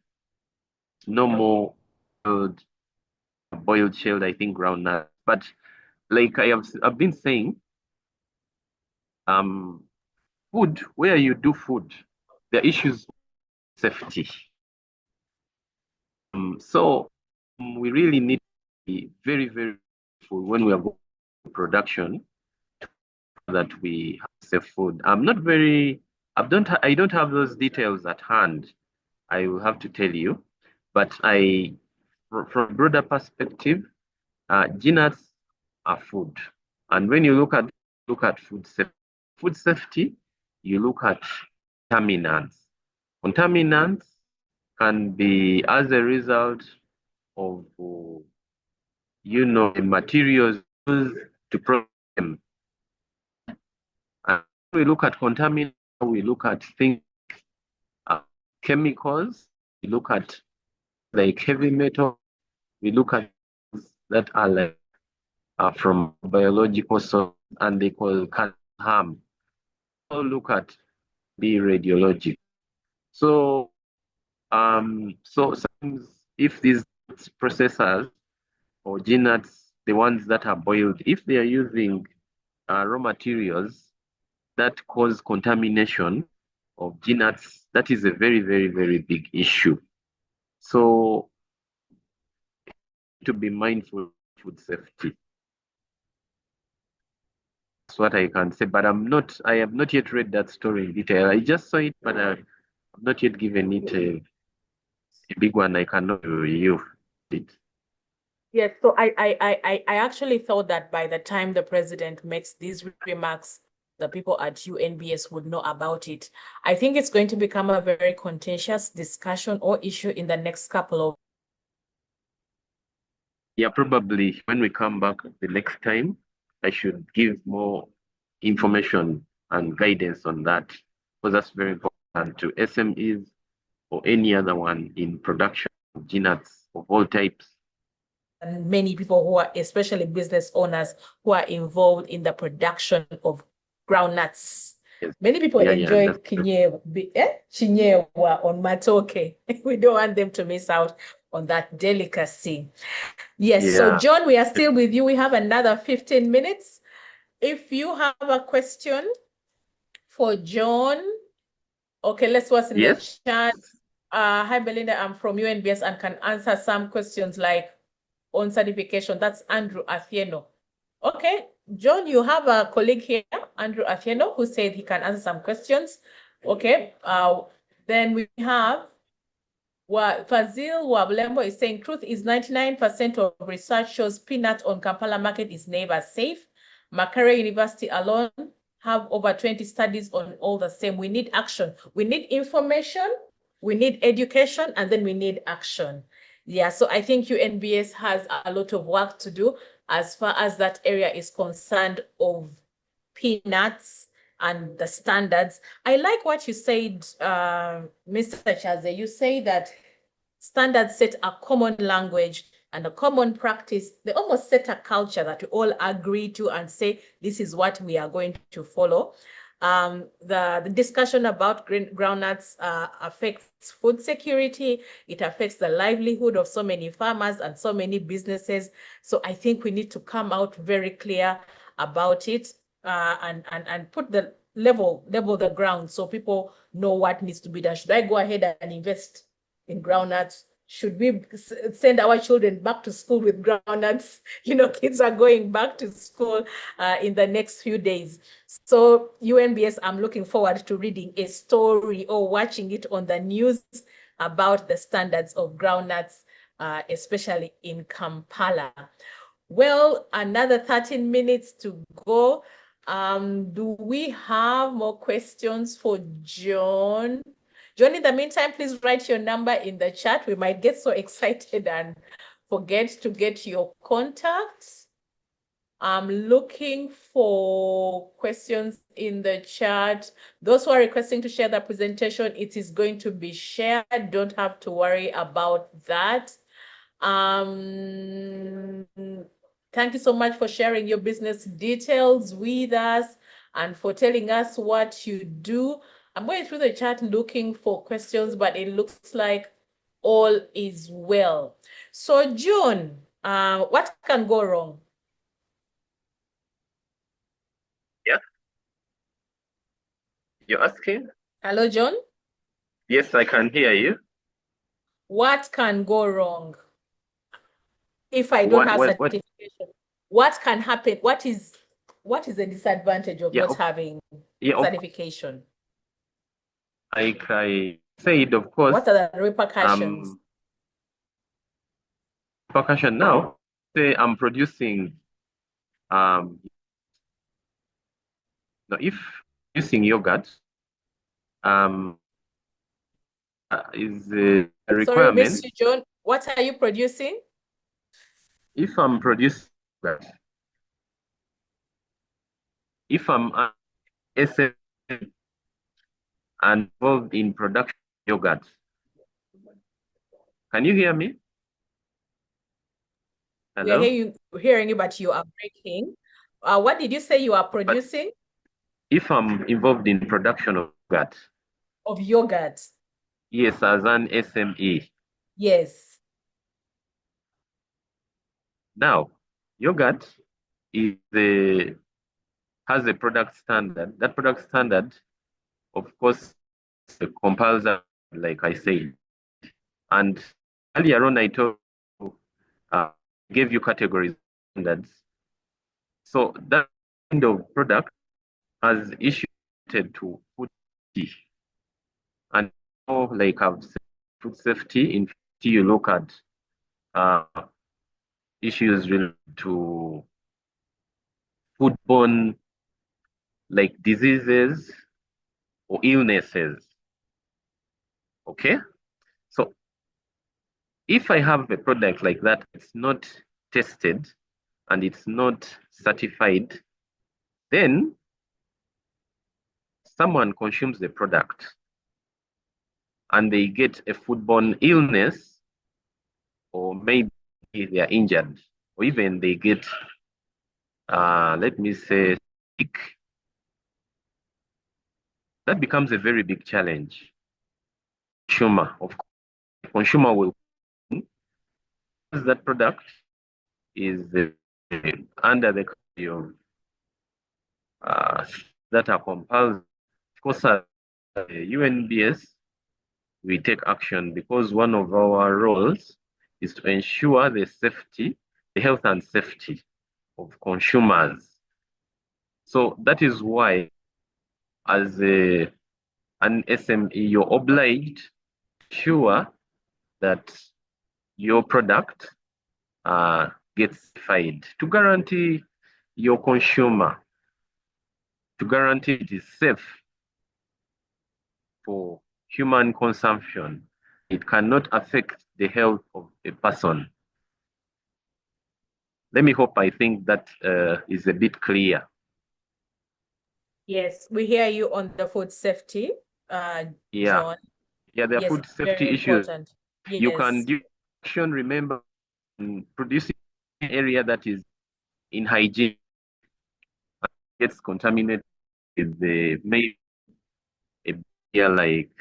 no more boiled shelled, I think, groundnut. But like I've been saying, food, where you do food, the issues safety. So we really need to be very, very careful when we are going to production that we have safe food. I don't have those details at hand. I will have to tell you, but from a broader perspective, GNATs are food, and when you look at food safety, you look at contaminants. Contaminants can be as a result of the materials used to produce them. And when we look at contaminants, we look at things chemicals, we look at like heavy metal, we look at things that are like from biological source and they can harm. So look at the radiology. So sometimes if these processors or GNATs, the ones that are boiled, if they are using raw materials that cause contamination of GNATs, that is a very, very, very big issue. So to be mindful of food safety. That's what I can say, but I have not yet read that story in detail. I just saw it, but I've not yet given it a big one. I cannot review it. Yes, so I actually thought that by the time the president makes these remarks, the people at UNBS would know about it. I think it's going to become a very contentious discussion or issue in the next couple of. Yeah, probably when we come back the next time, I should give more information and guidance on that, because that's very important to SMEs or any other one in production of GNATs of all types. And many people who are, especially business owners, who are involved in the production of groundnuts. Yes. Many people enjoy chinyewa on matoke. We don't want them to miss out on that delicacy. Yes, yeah. So John, we are still with you. We have another 15 minutes. If you have a question for John, okay, let's what's in the chat. Hi, Belinda, I'm from UNBS and can answer some questions like on certification. That's Andrew Athieno. Okay, John, you have a colleague here, Andrew Athieno, who said he can answer some questions. Okay, then we have Fazil Wablembo is saying truth is 99% of research shows peanut on Kampala market is never safe. Makerere University alone have over 20 studies on all the same. We need action. We need information, we need education, and then we need action. Yeah, so I think UNBS has a lot of work to do as far as that area is concerned of peanuts and the standards. I like what you said, Mr. Kyazze. You say that standards set a common language and a common practice, they almost set a culture that we all agree to and say, this is what we are going to follow. The discussion about groundnuts affects food security. It affects the livelihood of so many farmers and so many businesses. So I think we need to come out very clear about it and put the level the ground so people know what needs to be done. Should I go ahead and invest in groundnuts? Should we send our children back to school with groundnuts? You know, kids are going back to school in the next few days. So UNBS, I'm looking forward to reading a story or watching it on the news about the standards of groundnuts, especially in Kampala. Well, another 13 minutes to go. Do we have more questions for John? John, in the meantime, please write your number in the chat. We might get so excited and forget to get your contacts. I'm looking for questions in the chat. Those who are requesting to share the presentation, it is going to be shared. Don't have to worry about that. Thank you so much for sharing your business details with us and for telling us what you do. I'm going through the chat looking for questions, but it looks like all is well. So, June, what can go wrong? Yeah. You're asking? Hello, John? Yes, I can hear you. What can go wrong if I don't have certification? What can happen? What is the disadvantage of not having certification? I said, of course. What are the repercussions? Repercussion now, say I'm producing, if using yogurt, is a requirement. Sorry, Mr. John, what are you producing? If I'm producing yogurt, if I'm SME and involved in production of yogurt, can you hear me? Hello? We're hearing you, but you are breaking. What did you say you are producing? If I'm involved in production of yogurt. Of yogurt? Yes, as an SME. Yes. Now, yogurt has a product standard. That product standard, of course, compiles, like I said. And earlier on, I told you, gave you categories standards. So that kind of product has issued to food safety. And like I've said, food safety, in you look at issues related to foodborne, like diseases or illnesses. Okay? So if I have a product like that, it's not tested and it's not certified, then someone consumes the product and they get a foodborne illness, or maybe they are injured, or even they get, let me say, sick. That becomes a very big challenge. Consumer, of course, the consumer will, that product is under the that are compulsory. Of course, UNBS, we take action because one of our roles is to ensure the safety, the health and safety of consumers. So that is why, as an SME, you're obliged to ensure that your product gets certified to guarantee your consumer, to guarantee it is safe for human consumption. It cannot affect the health of a person. Let me hope, I think that is a bit clear. Yes, we hear you on the food safety, John. Yeah, there are food safety issues. Important. You can do action, remember, producing an area that is in hygiene gets contaminated with the maybe a bacteria like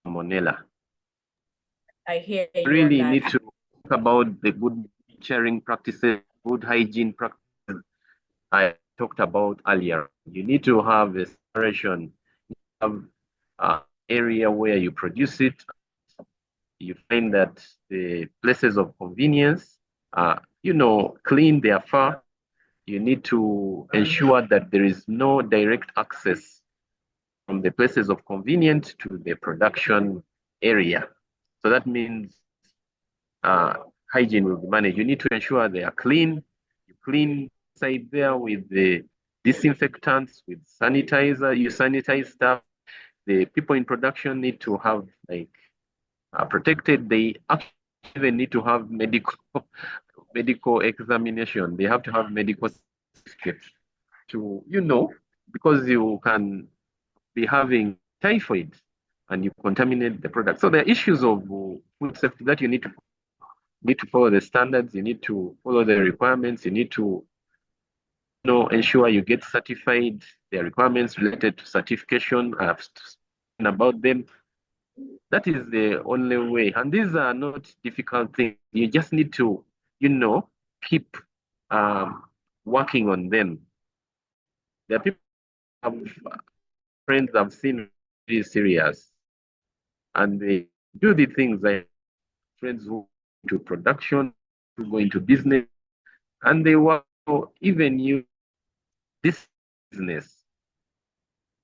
salmonella. I hear you Really on need that. to talk about the good sharing practices, good hygiene practices I talked about earlier. You need to have a separation, have an area where you produce it. You find that the places of convenience are, clean, they are far. You need to ensure that there is no direct access from the places of convenience to the production area. So that means hygiene will be managed. You need to ensure they are clean. You clean side there with the disinfectants, with sanitizer. You sanitize stuff. The people in production need to have like protected. They actually even need to have medical examination. They have to have medical certificates to, because you can be having typhoid and you contaminate the product. So there are issues of food safety that you need to follow the standards, you need to follow the requirements, you need to ensure you get certified. There are requirements related to certification. I've spoken about them. That is the only way. And these are not difficult things. You just need to, keep working on them. There are people friends I've seen really serious and they do the things like friends who go into production, who go into business, and they work for even you this business.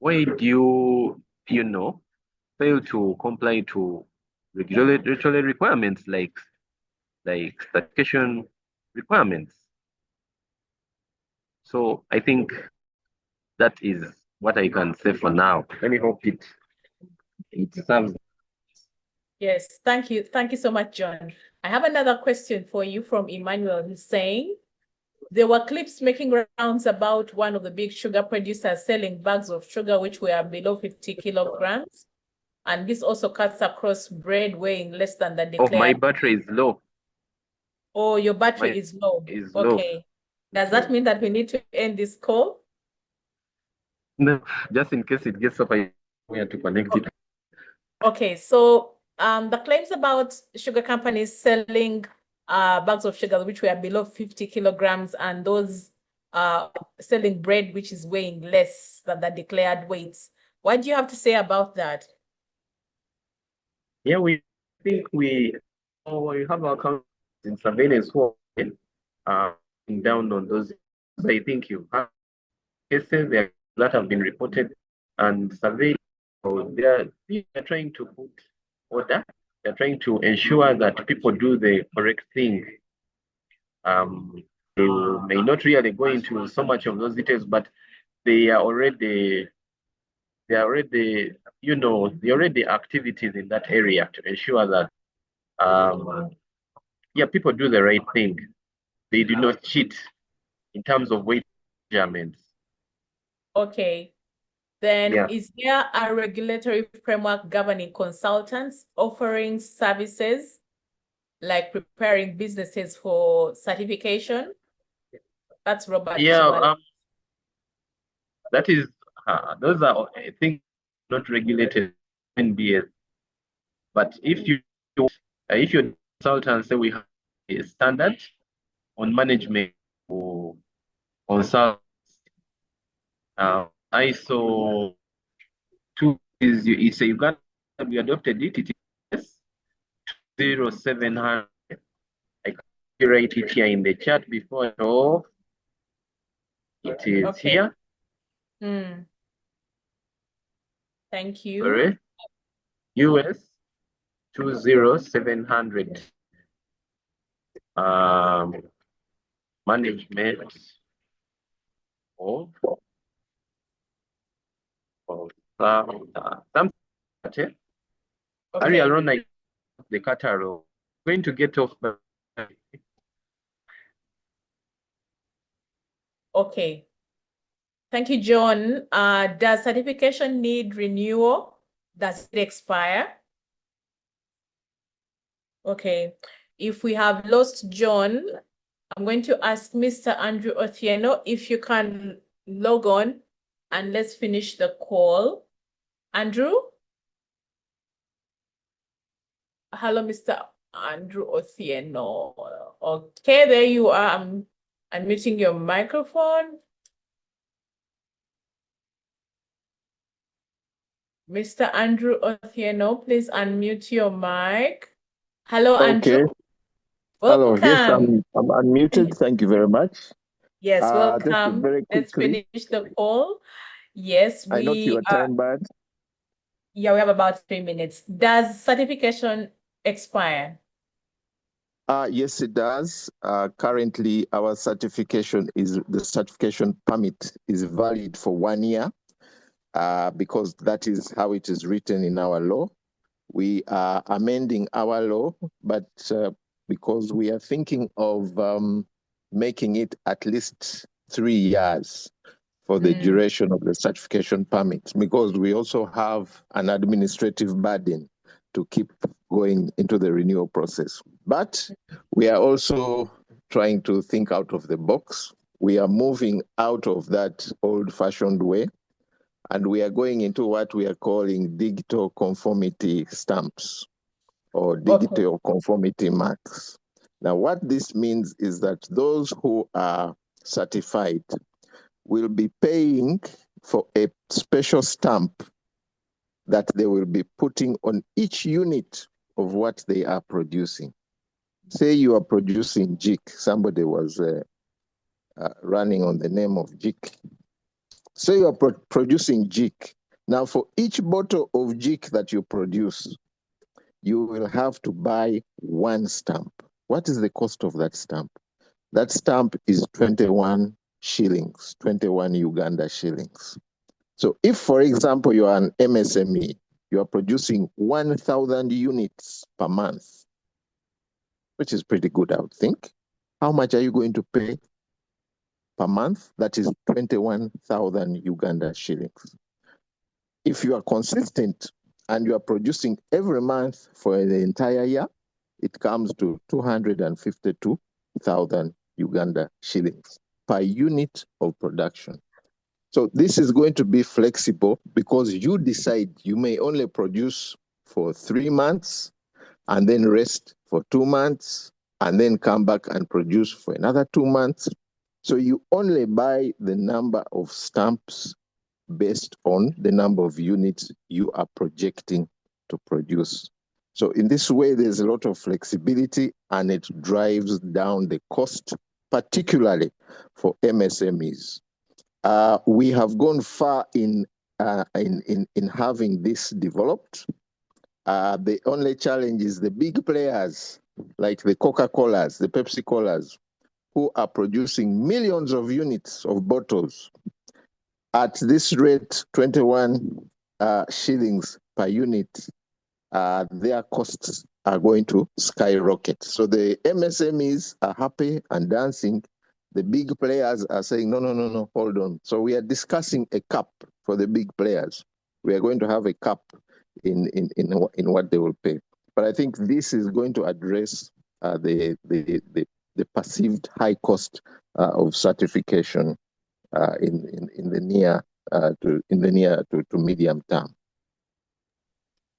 Why do fail to comply to regulatory requirements like certification requirements? So I think that is what I can say for now. Let me hope it serves. Yes, thank you. Thank you so much, John. I have another question for you from Emmanuel, who's saying, there were clips making rounds about one of the big sugar producers selling bags of sugar which were below 50 kilograms. And this also cuts across bread weighing less than the declared. Oh, my battery is low. Oh, your battery is low. Is okay. Low. Does that mean that we need to end this call? No, just in case it gets up, I have to connect it. Okay, so the claims about sugar companies selling bags of sugar which were below 50 kilograms and those selling bread which is weighing less than the declared weights. What do you have to say about that? Yeah, we think we have our account in surveillance who are down on those. I think you have cases there that have been reported and surveyed. So they are trying to put order. They're trying to ensure that people do the correct thing. They may not really go into so much of those details, but they are already activities in that area to ensure that people do the right thing. They do not cheat in terms of weight measurements. Okay. Then is there a regulatory framework governing consultants offering services like preparing businesses for certification? That's Robert. Yeah, that is those are I think not regulated NBS. But if your consultant say we have a standard on management or consult ISO 2 it's a Uganda we adopted it. It is 0700. I can write it here in the chat before so it is here. Thank you. Sorry. US 20700 management of something. Okay. Around the catalog. Going to get off the. Okay. Thank you, John. Does certification need renewal? Does it expire? Okay. If we have lost John, I'm going to ask Mr. Andrew Othieno if you can log on and let's finish the call. Andrew? Hello, Mr. Andrew Othieno. Okay, there you are. I'm unmuting your microphone. Mr. Andrew Othieno, please unmute your mic. Hello, Okay. Andrew. Hello. Yes, Welcome. I'm unmuted. Thank you very much. Yes, Just welcome. very Let's quickly. finish the call. Yes, I know you are time bad. yeah, we have about 3 minutes. Does certification expire? Yes, it does. Currently, our certification the certification permit is valid for 1 year because that is how it is written in our law. We are amending our law, but because we are thinking of making it at least 3 years for the duration of the certification permit, because we also have an administrative burden to keep going into the renewal process. But we are also trying to think out of the box. We are moving out of that old-fashioned way, and we are going into what we are calling digital conformity stamps or digital conformity marks. Now, what this means is that those who are certified will be paying for a special stamp that they will be putting on each unit of what they are producing. Say you are producing JIC. Somebody was running on the name of JIC. Say you are producing JIC. Now, for each bottle of JIC that you produce, you will have to buy 1 stamp. What is the cost of that stamp? That stamp is 21 shillings, 21 Uganda shillings. So if, for example, you are an MSME, you are producing 1,000 units per month, which is pretty good, I would think. How much are you going to pay per month? That is 21,000 Uganda shillings. If you are consistent and you are producing every month for the entire year, it comes to 252,000 Uganda shillings per unit of production. So this is going to be flexible because you decide you may only produce for 3 months and then rest for 2 months and then come back and produce for another 2 months. So you only buy the number of stamps based on the number of units you are projecting to produce. So in this way, there's a lot of flexibility and it drives down the cost, particularly for MSMEs. We have gone far in having this developed. The only challenge is the big players like the Coca-Colas, the Pepsi-Colas, who are producing millions of units of bottles. At this rate, 21 shillings per unit, their costs are going to skyrocket. So the MSMEs are happy and dancing. The big players are saying, no, hold on. So we are discussing a cap for the big players. We are going to have a cap in what they will pay. But I think this is going to address the perceived high cost of certification in the near to medium term.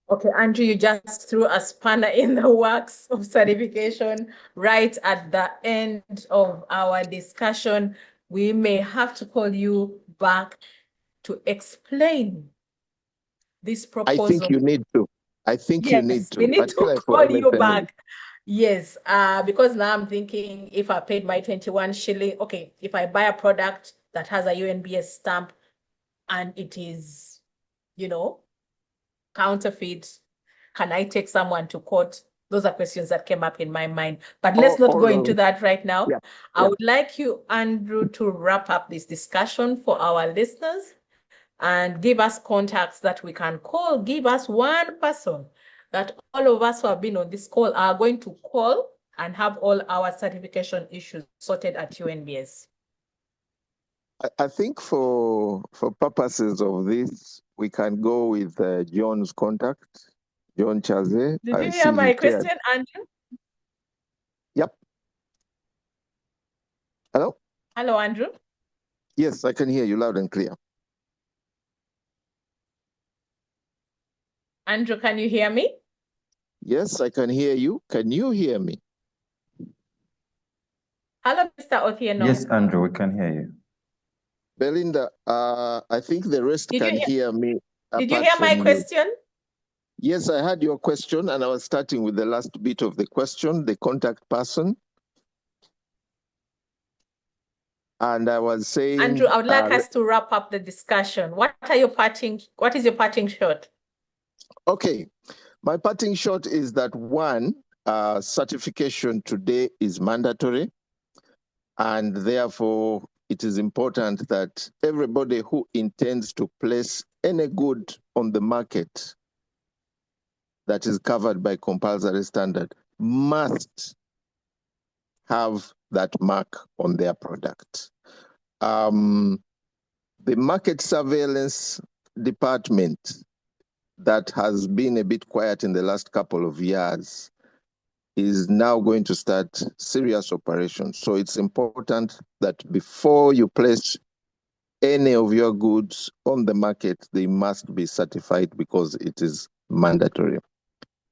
Okay, Andrew, you just threw a spanner in the works of certification right at the end of our discussion. We may have to call you back to explain this proposal. I think you need to. You need to. We need to for call you MSMEs. back. Yes, because now I'm thinking if I paid my 21 shilling, okay, if I buy a product that has a UNBS stamp and it is, counterfeit, can I take someone to court? Those are questions that came up in my mind. But let's not go into that right now. Yeah. I would like you, Andrew, to wrap up this discussion for our listeners and give us contacts that we can call. Give us one person that all of us who have been on this call are going to call and have all our certification issues sorted at UNBS. I think for purposes of this, we can go with John's contact, John Kyazze. Did you hear my question, Andrew? Hello, Andrew. Yes, I can hear you loud and clear. Andrew, can you hear me? Yes, I can hear you. Can you hear me? Hello, Mr. Otieno. Yes, Andrew, we can hear you. Belinda, I think the rest can hear me. Did you hear my question? Yes, I had your question, and I was starting with the last bit of the question, the contact person. And I was saying, Andrew, I would like us to wrap up the discussion. What is your parting shot? Okay, my parting shot is that one, certification today is mandatory, and therefore it is important that everybody who intends to place any good on the market that is covered by compulsory standard must have that mark on their product. The market surveillance department that has been a bit quiet in the last couple of years is now going to start serious operations. So it's important that before you place any of your goods on the market, they must be certified because it is mandatory.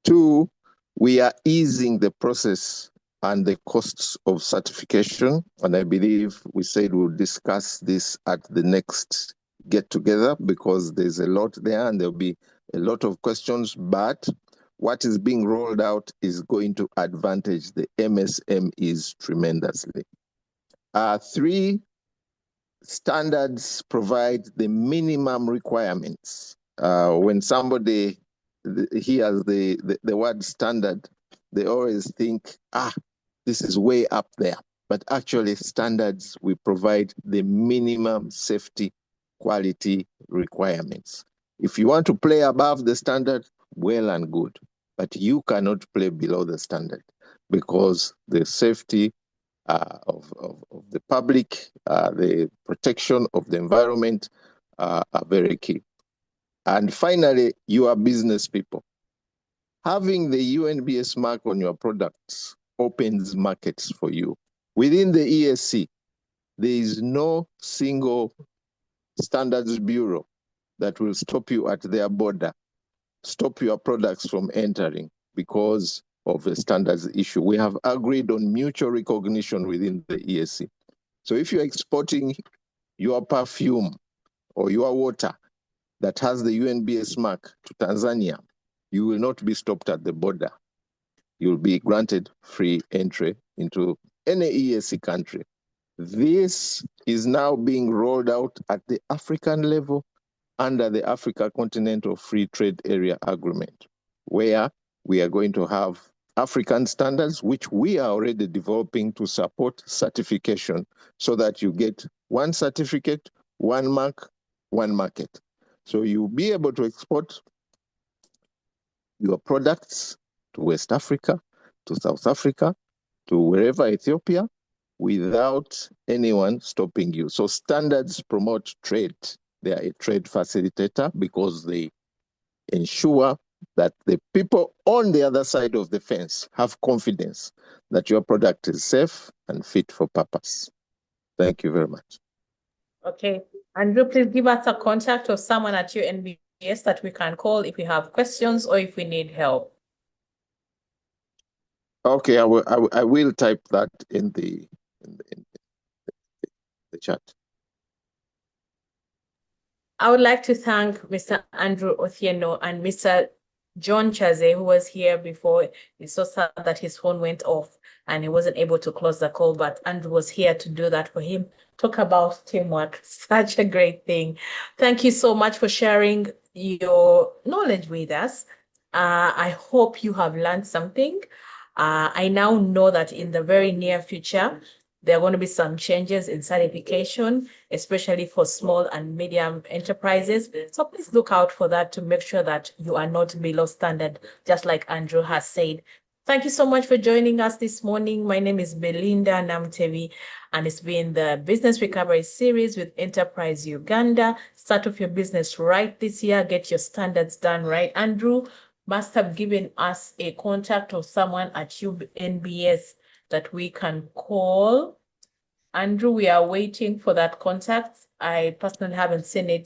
Two, we are easing the process and the costs of certification. And I believe we said we'll discuss this at the next get together because there's a lot there and there'll be a lot of questions, but what is being rolled out is going to advantage the MSMEs tremendously. Three, standards provide the minimum requirements. When somebody hears the word standard, they always think, this is way up there. But actually, standards, we provide the minimum safety quality requirements. If you want to play above the standard, well and good. But you cannot play below the standard because the safety of the public, the protection of the environment are very key. And finally, you are business people. Having the UNBS mark on your products opens markets for you. Within the ESC, there is no single standards bureau that will stop you at their border, stop your products from entering because of a standards issue. We have agreed on mutual recognition within the ESC. So if you're exporting your perfume or your water that has the UNBS mark to Tanzania, you will not be stopped at the border. You'll be granted free entry into any ESC country. This is now being rolled out at the African level under the Africa Continental Free Trade Area Agreement, where we are going to have African standards, which we are already developing to support certification so that you get one certificate, one mark, one market. So you'll be able to export your products to West Africa, to South Africa, to wherever, Ethiopia, without anyone stopping you. So standards promote trade. They are a trade facilitator because they ensure that the people on the other side of the fence have confidence that your product is safe and fit for purpose. Thank you very much. Okay. Andrew, please give us a contact of someone at UNBS that we can call if we have questions or if we need help. Okay, I will type that in the chat. I would like to thank Mr. Andrew Otieno and Mr. John Kyazze, who was here before. It's so sad that his phone went off and he wasn't able to close the call, but Andrew was here to do that for him. Talk about teamwork, such a great thing. Thank you so much for sharing your knowledge with us. I hope you have learned something. I now know that in the very near future, there are going to be some changes in certification, especially for small and medium enterprises. So please look out for that to make sure that you are not below standard, just like Andrew has said. Thank you so much for joining us this morning. My name is Belinda Namtevi, and it's been the Business Recovery Series with Enterprise Uganda. Start off your business right this year. Get your standards done right. Andrew must have given us a contact of someone at UNBS that we can call. Andrew, we are waiting for that contact. I personally haven't seen it